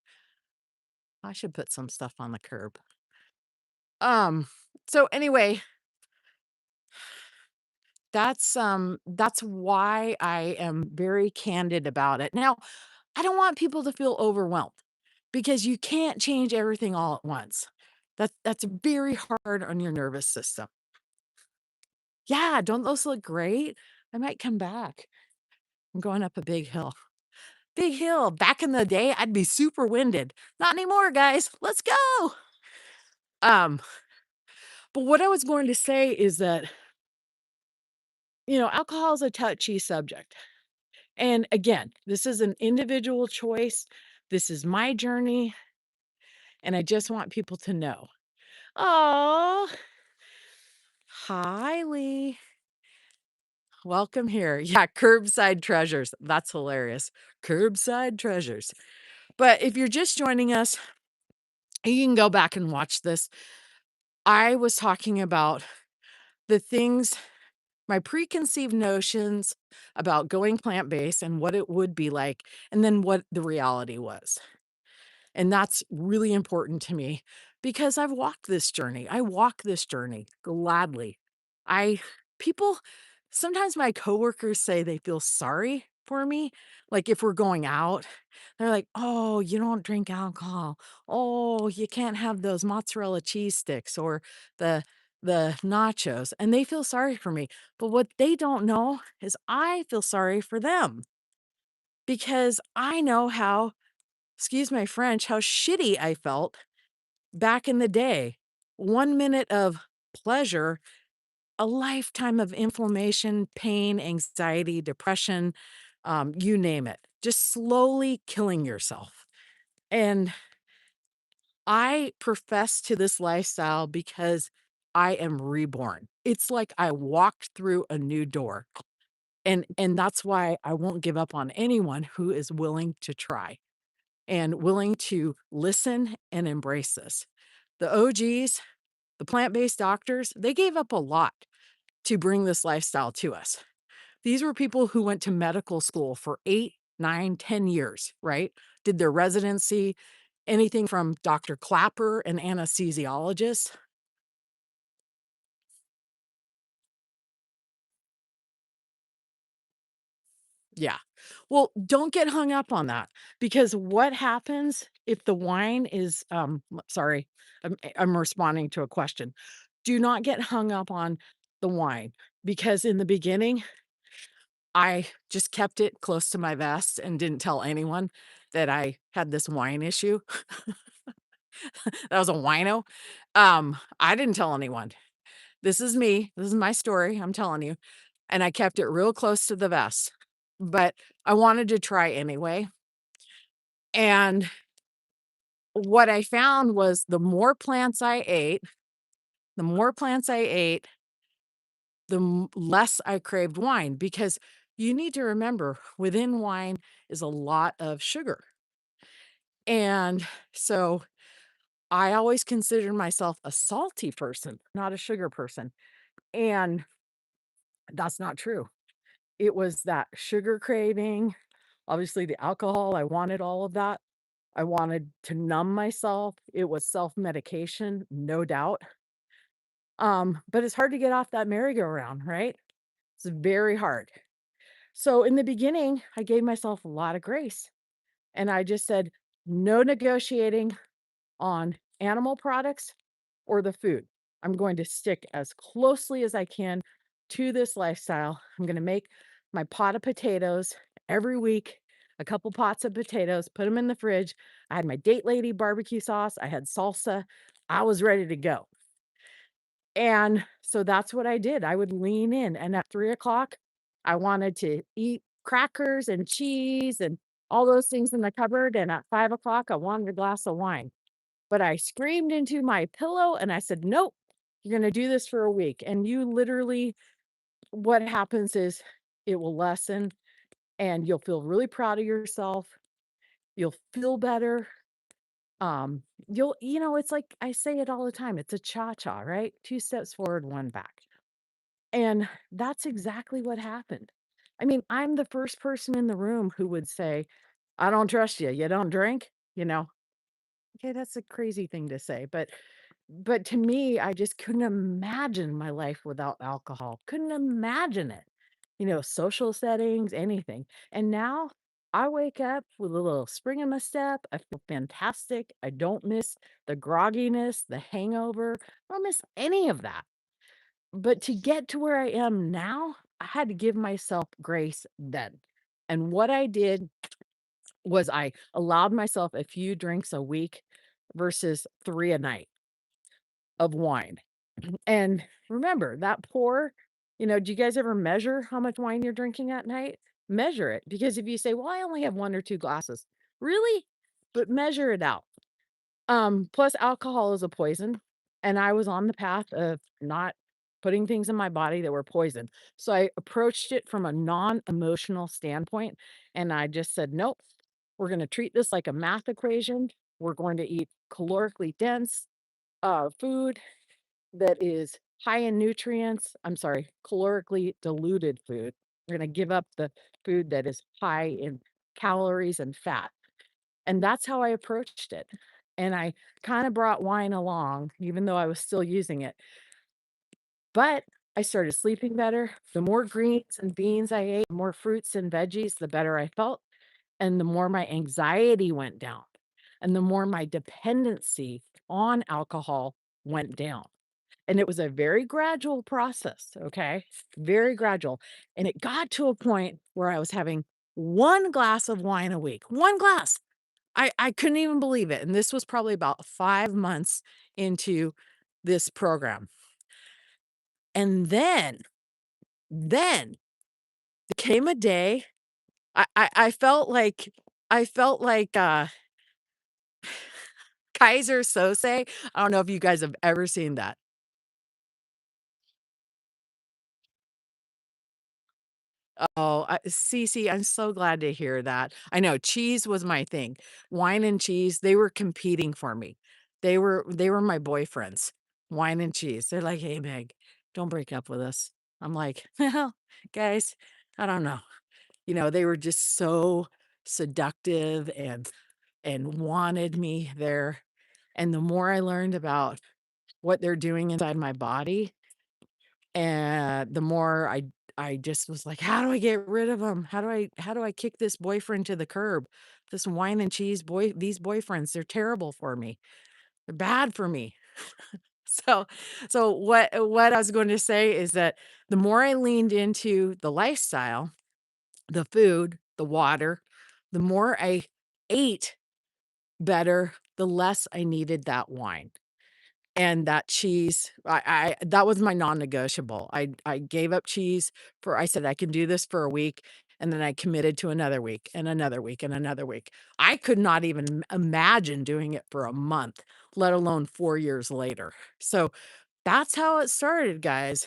I should put some stuff on the curb. Um, so anyway, that's why I am very candid about it. Now, I don't want people to feel overwhelmed because you can't change everything all at once. That's very hard on your nervous system. Yeah, don't those look great? I might come back. I'm going up a big hill. Big hill. Back in the day, I'd be super winded. Not anymore, guys. Let's go. Um, but what I was going to say is that, alcohol is a touchy subject. And again, this is an individual choice. This is my journey. And I just want people to know. Oh, hi, Lee. Welcome here. Yeah, curbside treasures. That's hilarious. Curbside treasures. But if you're just joining us, you can go back and watch this. I was talking about the things, my preconceived notions about going plant based and what it would be like, and then what the reality was. And that's really important to me because I've walked this journey. I walk this journey gladly. I, people, sometimes my coworkers say they feel sorry for me. Like if we're going out, they're like, oh, you don't drink alcohol. Oh, you can't have those mozzarella cheese sticks or the the nachos, and they feel sorry for me. But what they don't know is I feel sorry for them because I know how, excuse my French, how shitty I felt back in the day. 1 minute of pleasure, a lifetime of inflammation, pain, anxiety, depression, you name it, just slowly killing yourself. And I profess to this lifestyle because I am reborn. It's like I walked through a new door. And that's why I won't give up on anyone who is willing to try and willing to listen and embrace this. The OGs, the plant-based doctors, they gave up a lot to bring this lifestyle to us. These were people who went to medical school for 8, 9, 10 years, right? Did their residency, anything from Dr. Clapper, an anesthesiologist. Yeah. Well, don't get hung up on that because what happens if the wine is, sorry, I'm responding to a question. Do not get hung up on the wine because in the beginning, I just kept it close to my vest and didn't tell anyone that I had this wine issue. That was a wino. I didn't tell anyone. This is me. This is my story. I'm telling you. And I kept it real close to the vest. But I wanted to try anyway. And what I found was the more plants I ate, less I craved wine because you need to remember within wine is a lot of sugar. And so I always considered myself a salty person, not a sugar person. And that's not true. It was that sugar craving, obviously the alcohol, I wanted all of that. I wanted to numb myself. It was self-medication, no doubt. But it's hard to get off that merry-go-round, right? It's very hard. So in the beginning, I gave myself a lot of grace and I just said, no negotiating on animal products or the food. I'm going to stick as closely as I can to this lifestyle. I'm going to make my pot of potatoes every week, a couple pots of potatoes, put them in the fridge. I had my date lady barbecue sauce, I had salsa. I was ready to go. And so that's what I did. I would lean in. And at 3 o'clock, I wanted to eat crackers and cheese and all those things in the cupboard. And at 5 o'clock, I wanted a glass of wine. But I screamed into my pillow and I said, "Nope, you're gonna do this for a week." And you literally what happens is it will lessen and you'll feel really proud of yourself. You'll feel better. It's like I say it all the time. It's a cha-cha, right? 2 steps forward, 1 back. And that's exactly what happened. I mean, I'm the first person in the room who would say, "I don't trust you. You don't drink?" You know? Okay, that's a crazy thing to say, but to me, I just couldn't imagine my life without alcohol. Couldn't imagine it. Social settings, anything. And now I wake up with a little spring in my step. I feel fantastic. I don't miss the grogginess, the hangover. I don't miss any of that. But to get to where I am now, I had to give myself grace then. And what I did was I allowed myself a few drinks a week versus 3 a night of wine. And remember that do you guys ever measure how much wine you're drinking at night? Measure it because if you say, "Well, I only have 1 or 2 glasses." Really? But measure it out. Plus alcohol is a poison, and I was on the path of not putting things in my body that were poison. So I approached it from a non-emotional standpoint, and I just said, "Nope, we're gonna treat this like a math equation. We're going to eat calorically dense, food that is high in nutrients. I'm sorry, calorically diluted food. We're gonna give up the food that is high in calories and fat." And that's how I approached it. And I kinda brought wine along, even though I was still using it. But I started sleeping better. The more greens and beans I ate, the more fruits and veggies, the better I felt, and the more my anxiety went down, and the more my dependency on alcohol went down. And it was a very gradual process, okay? Very gradual. And it got to a point where I was having 1 glass of wine a week. 1 glass. I couldn't even believe it, and this was probably about 5 months into this program. And then there came a day I felt like, Kaiser Sose. I don't know if you guys have ever seen that. Oh, Cece, I'm so glad to hear that. I know cheese was my thing. Wine and cheese, they were competing for me. They were my boyfriends. Wine and cheese. They're like, "Hey, Meg, don't break up with us." I'm like, "Well, guys, I don't know." They were just so seductive and wanted me there. And the more I learned about what they're doing inside my body, and the more I just was like, "How do I get rid of him? How do I kick this boyfriend to the curb? This wine and cheese boy these boyfriends, they're terrible for me. They're bad for me." So what I was going to say is that the more I leaned into the lifestyle, the food, the water, the more I ate better, the less I needed that wine. And that cheese, I that was my non-negotiable. I gave up cheese for I said, "I can do this for a week," and then I committed to another week, and another week, and another week. I could not even imagine doing it for a month, let alone 4 years later. So, that's how it started, guys.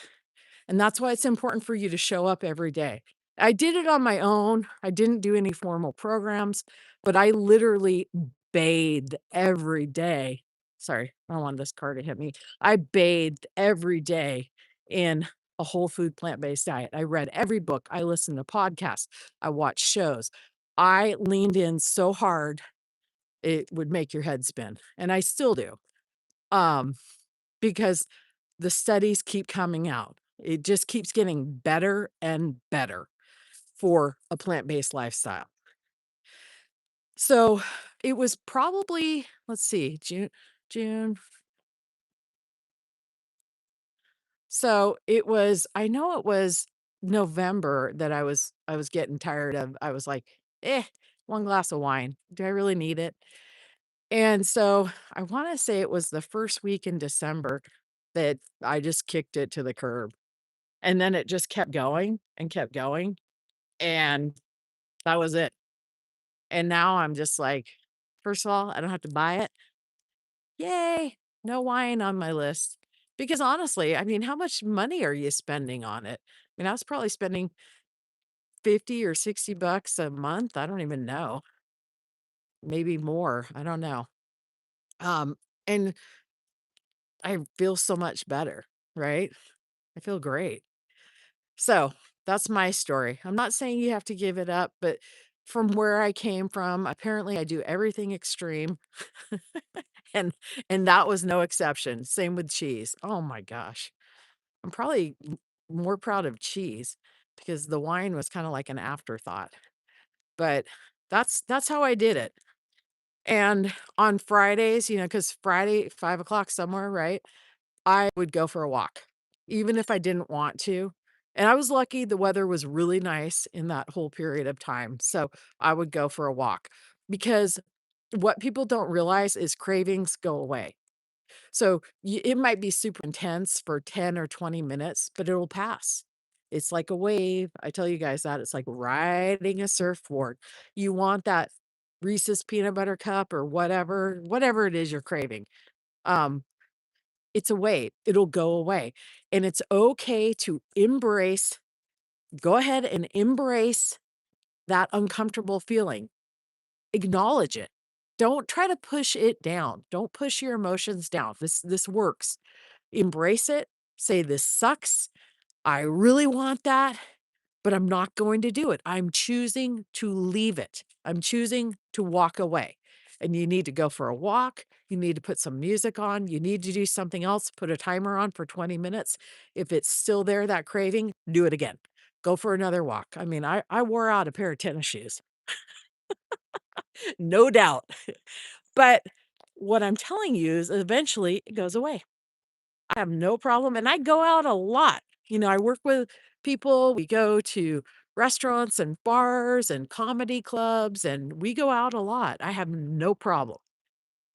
And that's why it's important for you to show up every day. I did it on my own. I didn't do any formal programs, but I literally bathed every day. Sorry, I don't want this car to hit me. I bathed every day in a whole food plant-based diet. I read every book. I listened to podcasts. I watched shows. I leaned in so hard it would make your head spin, and I still do. Um, because the studies keep coming out. It just keeps getting better and better for a plant-based lifestyle. So, it was probably, let's see, June. So, I know it was November that I was getting tired of I was like, "Eh, 1 glass of wine. Do I really need it?" And so, I wanna say it was the 1st week in December that I just kicked it to the curb. And then it just kept going and kept going, and that was it. And now I'm just like, first of all, I don't have to buy it. Yay, no wine on my list. Because honestly, I mean, how much money are you spending on it? I mean, I was probably spending 50 or 60 bucks a month. I don't even know. Maybe more. I don't know. Um, and I feel so much better, right? I feel great. So, that's my story. I'm not saying you have to give it up, but from where I came from, apparently I do everything extreme, and and that was no exception. Same with cheese. Oh my gosh. I'm probably more proud of cheese because the wine was kinda like an afterthought. But that's how I did it. And on Fridays, because Friday, 5 o'clock somewhere, right? I would go for a walk, even if I didn't want to, and I was lucky the weather was really nice in that whole period of time, so I would go for a walk, because what people don't realize is cravings go away. So, it might be super intense for 10 or 20 minutes, but it'll pass. It's like a wave. I tell you guys that, it's like riding a surfboard. You want that Reese's peanut butter cup or whatever it is you're craving. Um, it's a wave, it'll go away, and it's okay to embrace go ahead and embrace that uncomfortable feeling. Acknowledge it. Don't try to push it down. Don't push your emotions down. This works. Embrace it. Say, "This sucks. I really want that, but I'm not going to do it. I'm choosing to leave it. I'm choosing to walk away." And you need to go for a walk. You need to put some music on. You need to do something else. Put a timer on for 20 minutes. If it's still there, that craving, do it again. Go for another walk. I mean, I wore out a pair of tennis shoes, no doubt. But what I'm telling you is eventually it goes away. I have no problem, and I go out a lot. I work with people, we go to restaurants and bars and comedy clubs, and we go out a lot. I have no problem.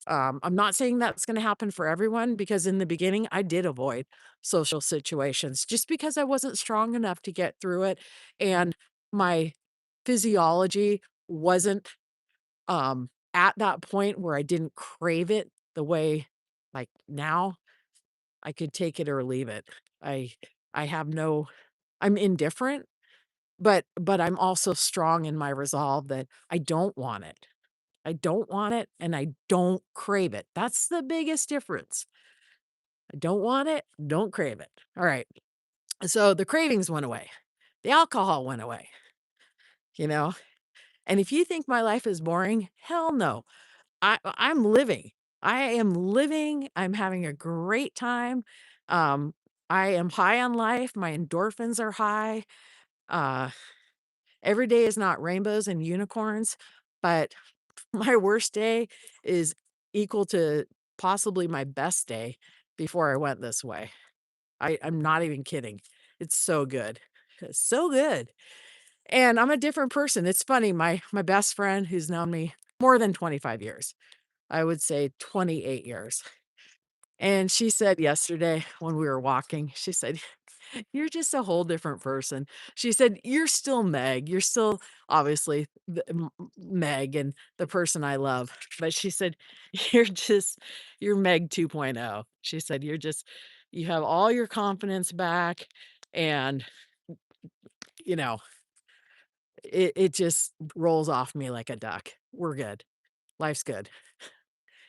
I'm not saying that's gonna happen for everyone because in the beginning, I did avoid social situations just because I wasn't strong enough to get through it, and my physiology wasn't, at that point where I didn't crave it the way like, now, I could take it or leave it. I I have no I'm indifferent, but I'm also strong in my resolve that I don't want it. I don't want it, and I don't crave it. That's the biggest difference. I don't want it, don't crave it. All right. So the cravings went away. The alcohol went away, you know? And if you think my life is boring, hell no. I'm living. I am living. I'm having a great time. Um, I am high on life. My endorphins are high. Uh, every day is not rainbows and unicorns, but my worst day is equal to possibly my best day before I went this way. I'm not even kidding. It's so good. It's so good. And I'm a different person. It's funny, my best friend who's known me more than 25 years, I would say 28 years. And she said yesterday when we were walking, she said, "You're just a whole different person." She said, "You're still Meg. You're still obviously Meg and the person I love." But she said, you're Meg 2.0." She said, you have all your confidence back and, you know, it just rolls off me like a duck. We're good. Life's good.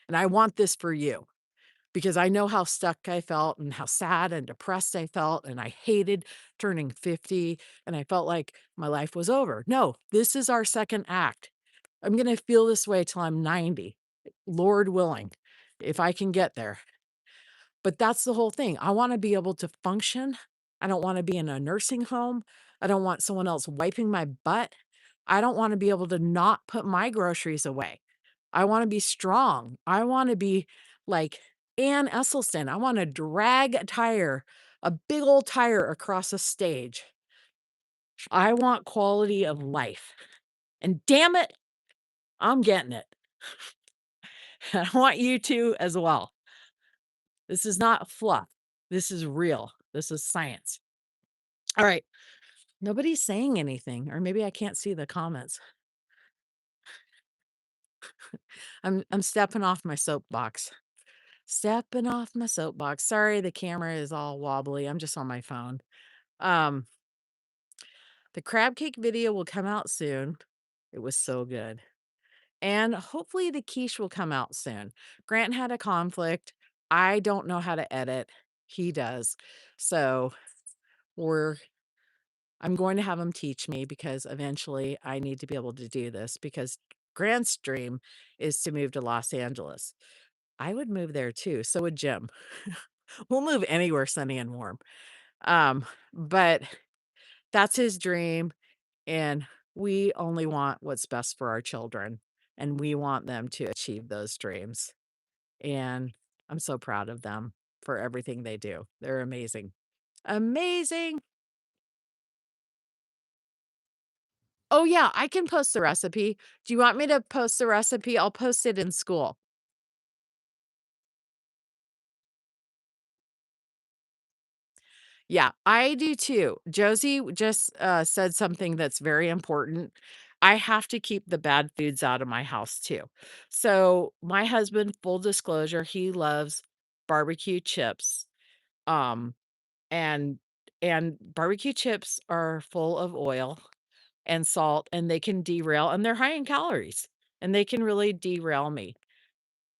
And I want this for you. Because I know how stuck I felt and how sad and depressed I felt, and I hated turning 50, and I felt like my life was over. No, this is our second act. I'm gonna feel this way till I'm 90, Lord willing, if I can get there. But that's the whole thing. I wanna be able to function. I don't wanna be in a nursing home. I don't want someone else wiping my butt. I don't wanna be able to not put my groceries away. I wanna be strong. I wanna be like Ann Esselstyn. I wanna drag a big old tire across a stage. I want quality of life. And damn it, I'm getting it. I want you to as well. This is not fluff. This is real. This is science. All right. Nobody's saying anything, or maybe I can't see the comments. I'm stepping off my soapbox. Stepping off my soapbox. Sorry, the camera is all wobbly. I'm just on my phone. Um, the crab cake video will come out soon. It was so good. And hopefully the quiche will come out soon. Grant had a conflict. I don't know how to edit. He does. So we're I'm going to have him teach me because eventually I need to be able to do this because Grant's dream is to move to Los Angeles. I would move there too. So would Jim. We'll move anywhere sunny and warm. But that's his dream, and we only want what's best for our children, and we want them to achieve those dreams. And I'm so proud of them for everything they do. They're amazing. Amazing. Oh, yeah, I can post the recipe. Do you want me to post the recipe? I'll post it in school. Yeah, I do too. Josie just, said something that's very important. I have to keep the bad foods out of my house too. So, my husband, full disclosure, he loves barbecue chips, um, and barbecue chips are full of oil and salt, and they can derail and they're high in calories, and they can really derail me.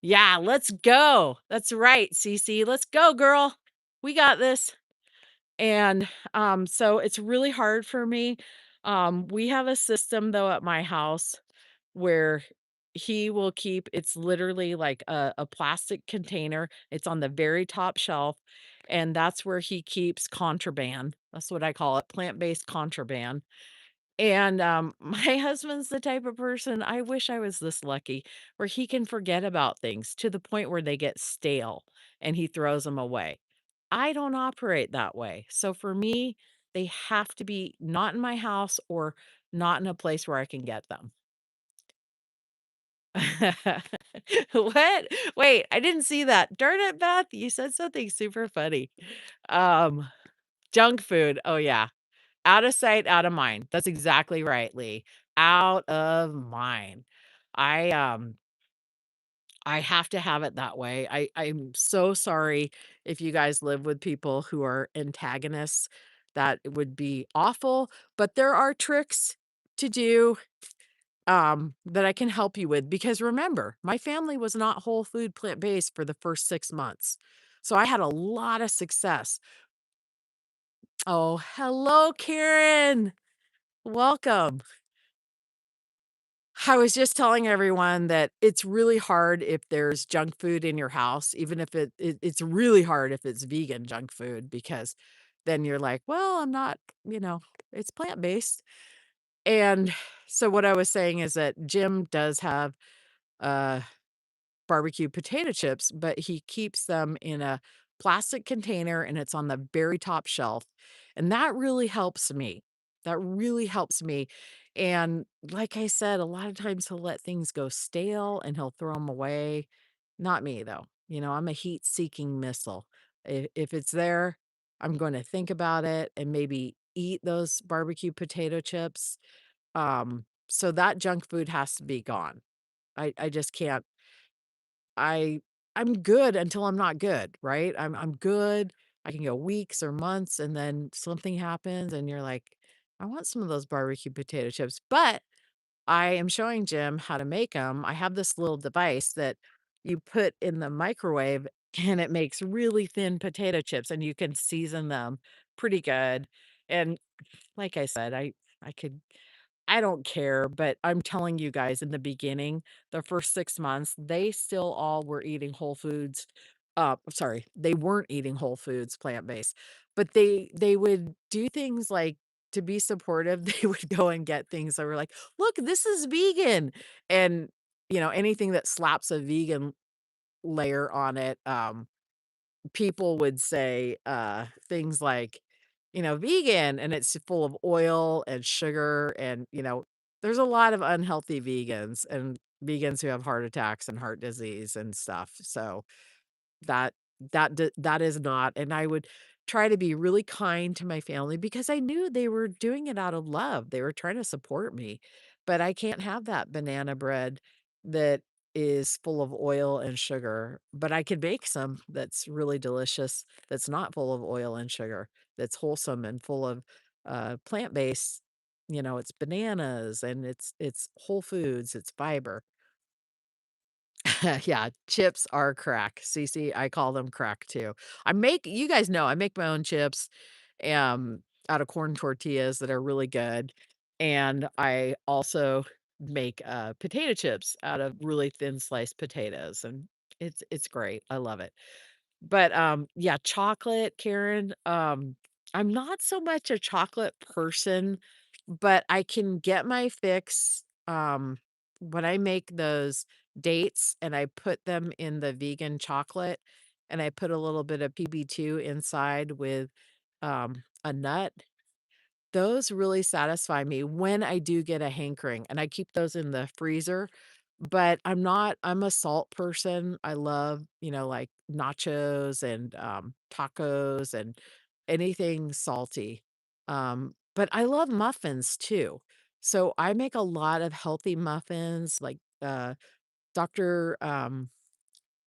Yeah, let's go. That's right, Cece. Let's go, girl. We got this. And, so it's really hard for me. We have a system though at my house where he will keep it's literally like a plastic container. It's on the very top shelf, and that's where he keeps contraband. That's what I call it, plant-based contraband. And, my husband's the type of person I wish I was this lucky, where he can forget about things to the point where they get stale and he throws them away. I don't operate that way. So for me, they have to be not in my house or not in a place where I can get them. What? Wait, I didn't see that. Darn it, Beth, you said something super funny. Um, Junk food. Oh, yeah. Out of sight, out of mind. That's exactly right, Lee. Out of mind. I, um I have to have it that way. I'm so sorry if you guys live with people who are antagonists. That would be awful, but there are tricks to do, that I can help you with because remember, my family was not whole food plant-based for the first 6 months. So I had a lot of success. Oh, hello, Karen. Welcome. I was just telling everyone that it's really hard if there's junk food in your house, even if it's really hard if it's vegan junk food because then you're like, "Well, I'm not, you know, it's plant-based." And so what I was saying is that Jim does have, uh barbecue potato chips, but he keeps them in a plastic container and it's on the very top shelf. And that really helps me. That really helps me. And like I said, a lot of times he'll let things go stale and he'll throw them away. Not me, though. You know, I'm a heat seeking missile. If it's there, I'm going to think about it and maybe eat those barbecue potato chips. So that junk food has to be gone. I just can't I I'm good until I'm not good, right? I'm good. I can go weeks or months and then something happens and you're like, I want some of those barbecue potato chips. But I am showing Jim how to make them. I have this little device that you put in the microwave and it makes really thin potato chips and you can season them pretty good. And like I said, I could I don't care, but I'm telling you guys in the beginning, the first 6 months, they still all were eating whole foods. Sorry, they weren't eating whole foods, plant-based, but they would do things like to be supportive, they would go and get things that were like, "Look, this is vegan." And, anything that slaps a vegan layer on it, people would say, things like, "Vegan," and it's full of oil and sugar and, there's a lot of unhealthy vegans and vegans who have heart attacks and heart disease and stuff, so that that is not and I would try to be really kind to my family because I knew they were doing it out of love, they were trying to support me, but I can't have that banana bread that is full of oil and sugar, but I could make some that's really delicious, that's not full of oil and sugar, that's wholesome and full of, plant-based, it's bananas and it's whole foods, it's fiber. Yeah, chips are crack. Cece, I call them crack too. You guys know I make my own chips, out of corn tortillas that are really good, and I also make, potato chips out of really thin sliced potatoes, and it's great. I love it. But, yeah, chocolate, Karen, I'm not so much a chocolate person, but I can get my fix, when I make those dates and I put them in the vegan chocolate, and I put a little bit of PB2 inside with, a nut, those really satisfy me when I do get a hankering, and I keep those in the freezer, but I'm a salt person. I love, like, nachos and, tacos and anything salty. But I love muffins too. So I make a lot of healthy muffins, like, Dr.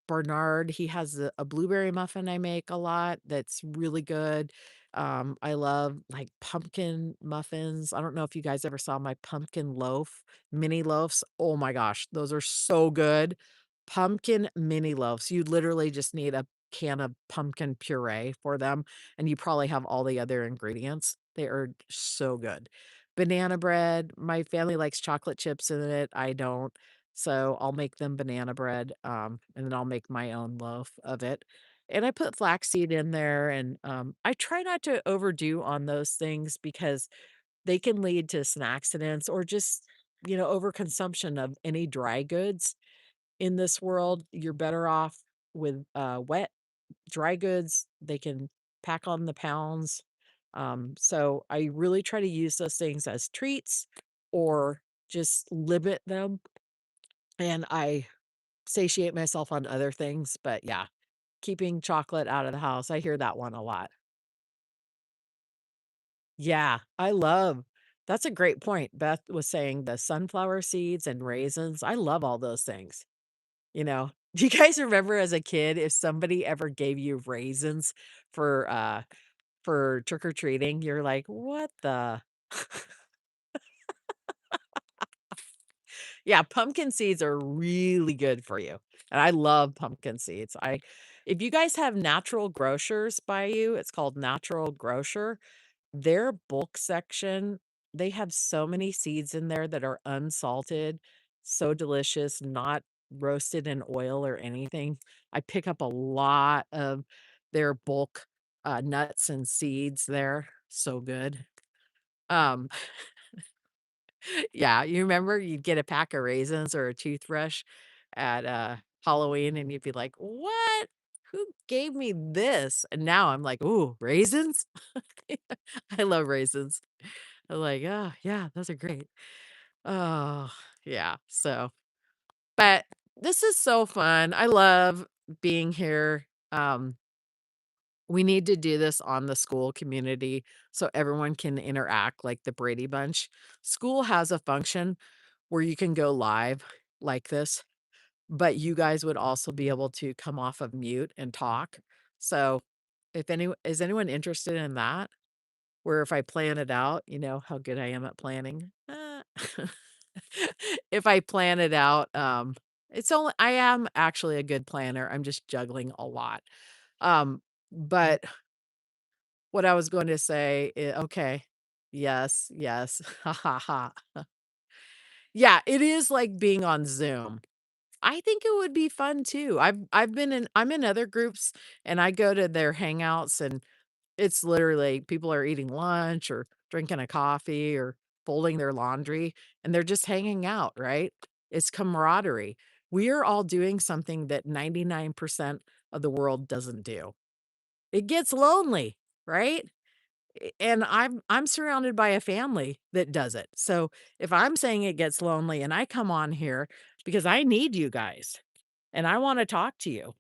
Bernard, he has a blueberry muffin I make a lot that's really good. I love, like, pumpkin muffins. I don't know if you guys ever saw my pumpkin loaf, mini loaves. Oh my gosh, those are so good. Pumpkin mini loaves. You literally just need a can of pumpkin puree for them, and you probably have all the other ingredients. They are so good. Banana bread, my family likes chocolate chips in it, I don't. So I'll make them banana bread, and then I'll make my own loaf of it. And I put flaxseed in there, and I try not to overdo on those things because they can lead to some accidents or just, overconsumption of any dry goods in this world. You're better off with wet. dry goods, they can pack on the pounds. So I really try to use those things as treats or just limit them, and I satiate myself on other things, but yeah, keeping chocolate out of the house, I hear that one a lot. Yeah, I love that's a great point. Beth was saying the sunflower seeds and raisins. I love all those things, you know? Do you guys remember as a kid if somebody ever gave you raisins for trick or treating? You're like, "What the" Yeah, pumpkin seeds are really good for you, and I love pumpkin seeds. I if you guys have Natural Grocers by you, it's called Natural Grocer. Their bulk section, they have so many seeds in there that are unsalted, so delicious, not roasted in oil or anything. I pick up a lot of their bulk, nuts and seeds there. So good. Um, yeah, you remember you'd get a pack of raisins or a toothbrush at, Halloween, and you'd be like, "What? Who gave me this?" And now I'm like, "Ooh, raisins?" I love raisins. I'm like, "Oh, yeah, those are great." Oh, yeah, so but this is so fun. I love being here. We need to do this on the school community so everyone can interact like the Brady Bunch. School has a function where you can go live like this, but you guys would also be able to come off of mute and talk. So, if any is anyone interested in that? Where if I plan it out, you know how good I am at planning. If I plan it out, it's only I am actually a good planner. I'm just juggling a lot. But what I was going to say, okay, yes, yes, ha ha ha. Yeah, it is like being on Zoom. I think it would be fun too. I'm in other groups and I go to their hangouts and it's literally people are eating lunch or drinking a coffee or folding their laundry and they're just hanging out, right? It's camaraderie. We are all doing something that 99% of the world doesn't do. It gets lonely, right? And I'm surrounded by a family that does it. So if I'm saying it gets lonely and I come on here because I need you guys and I want to talk to you.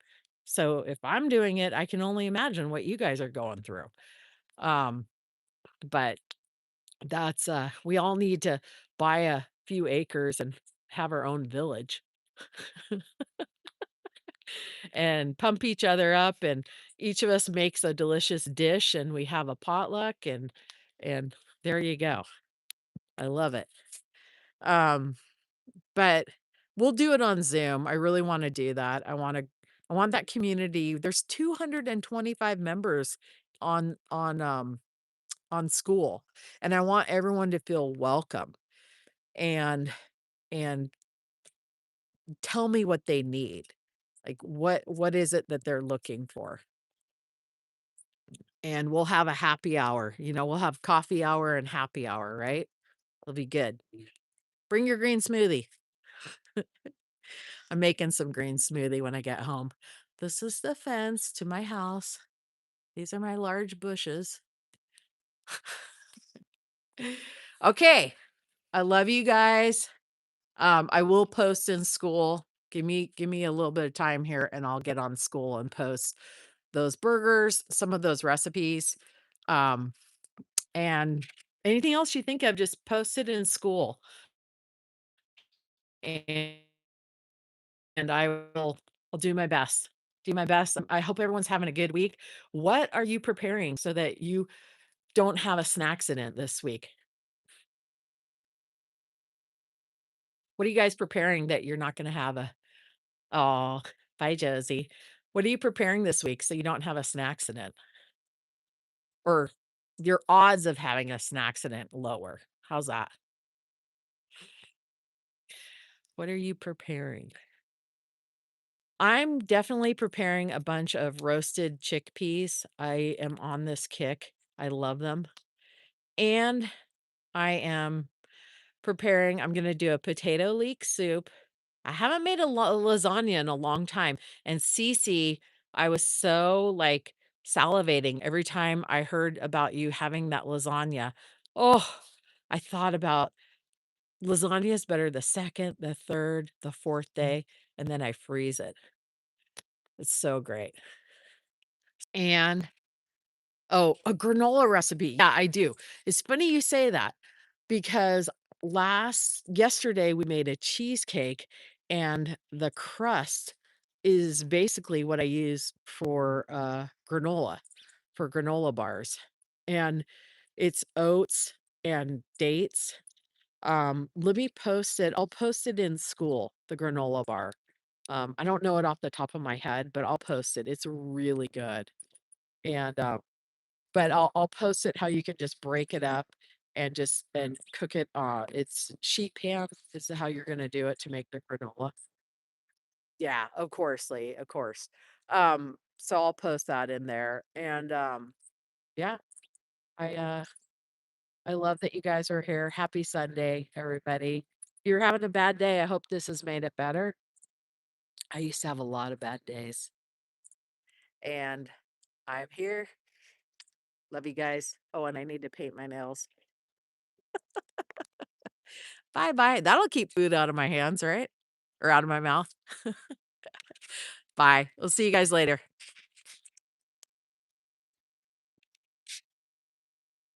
So if I'm doing it, I can only imagine what you guys are going through. Um, but that's we all need to buy a few acres and have our own village and pump each other up and each of us makes a delicious dish and we have a potluck and there you go. I love it. Um, but we'll do it on Zoom. I really want to do that. I want that community. There's 225 members on school and I want everyone to feel welcome and and tell me what they need. Like what is it that they're looking for? And we'll have a happy hour. You know, we'll have coffee hour and happy hour, right? It'll be good. Bring your green smoothie. I'm making some green smoothie when I get home. This is the fence to my house. These are my large bushes. Okay. I love you guys. I will post in school. Give me a little bit of time here and I'll get on school and post those burgers, some of those recipes. Um, and anything else you think of, just post it in school. And I will I'll do my best. Do my best. I hope everyone's having a good week. What are you preparing so that you don't have a snacksident this week? What are you guys preparing that you're not gonna have a oh, bye, Josie. What are you preparing this week so you don't have a snacksident? Or your odds of having a snacksident lower? How's that? What are you preparing? I'm definitely preparing a bunch of roasted chickpeas. I am on this kick. I love them. And I am preparing I'm gonna do a potato leek soup. I haven't made a lasagna in a long time, and Cece I was so, like, salivating every time I heard about you having that lasagna. Oh, I thought about lasagna is better the 2nd, the 3rd, the 4th day, and then I freeze it. It's so great. And oh, a granola recipe. Yeah, I do. It's funny you say that because last yesterday we made a cheesecake and the crust is basically what I use for granola, for granola bars. And it's oats and dates. Let me post it. I'll post it in school, the granola bar. I don't know it off the top of my head, but I'll post it. It's really good. And but I'll post it how you can just break it up and cook it, it's sheet pan is how you're gonna do it to make the granola. Yeah, of course, Lee, of course. So I'll post that in there, and, yeah, I, uh, I love that you guys are here. Happy Sunday, everybody. If you're having a bad day, I hope this has made it better. I used to have a lot of bad days, and I'm here. Love you guys. Oh, and I need to paint my nails. Bye-bye. That'll keep food out of my hands, right? Or out of my mouth. Bye. We'll see you guys later.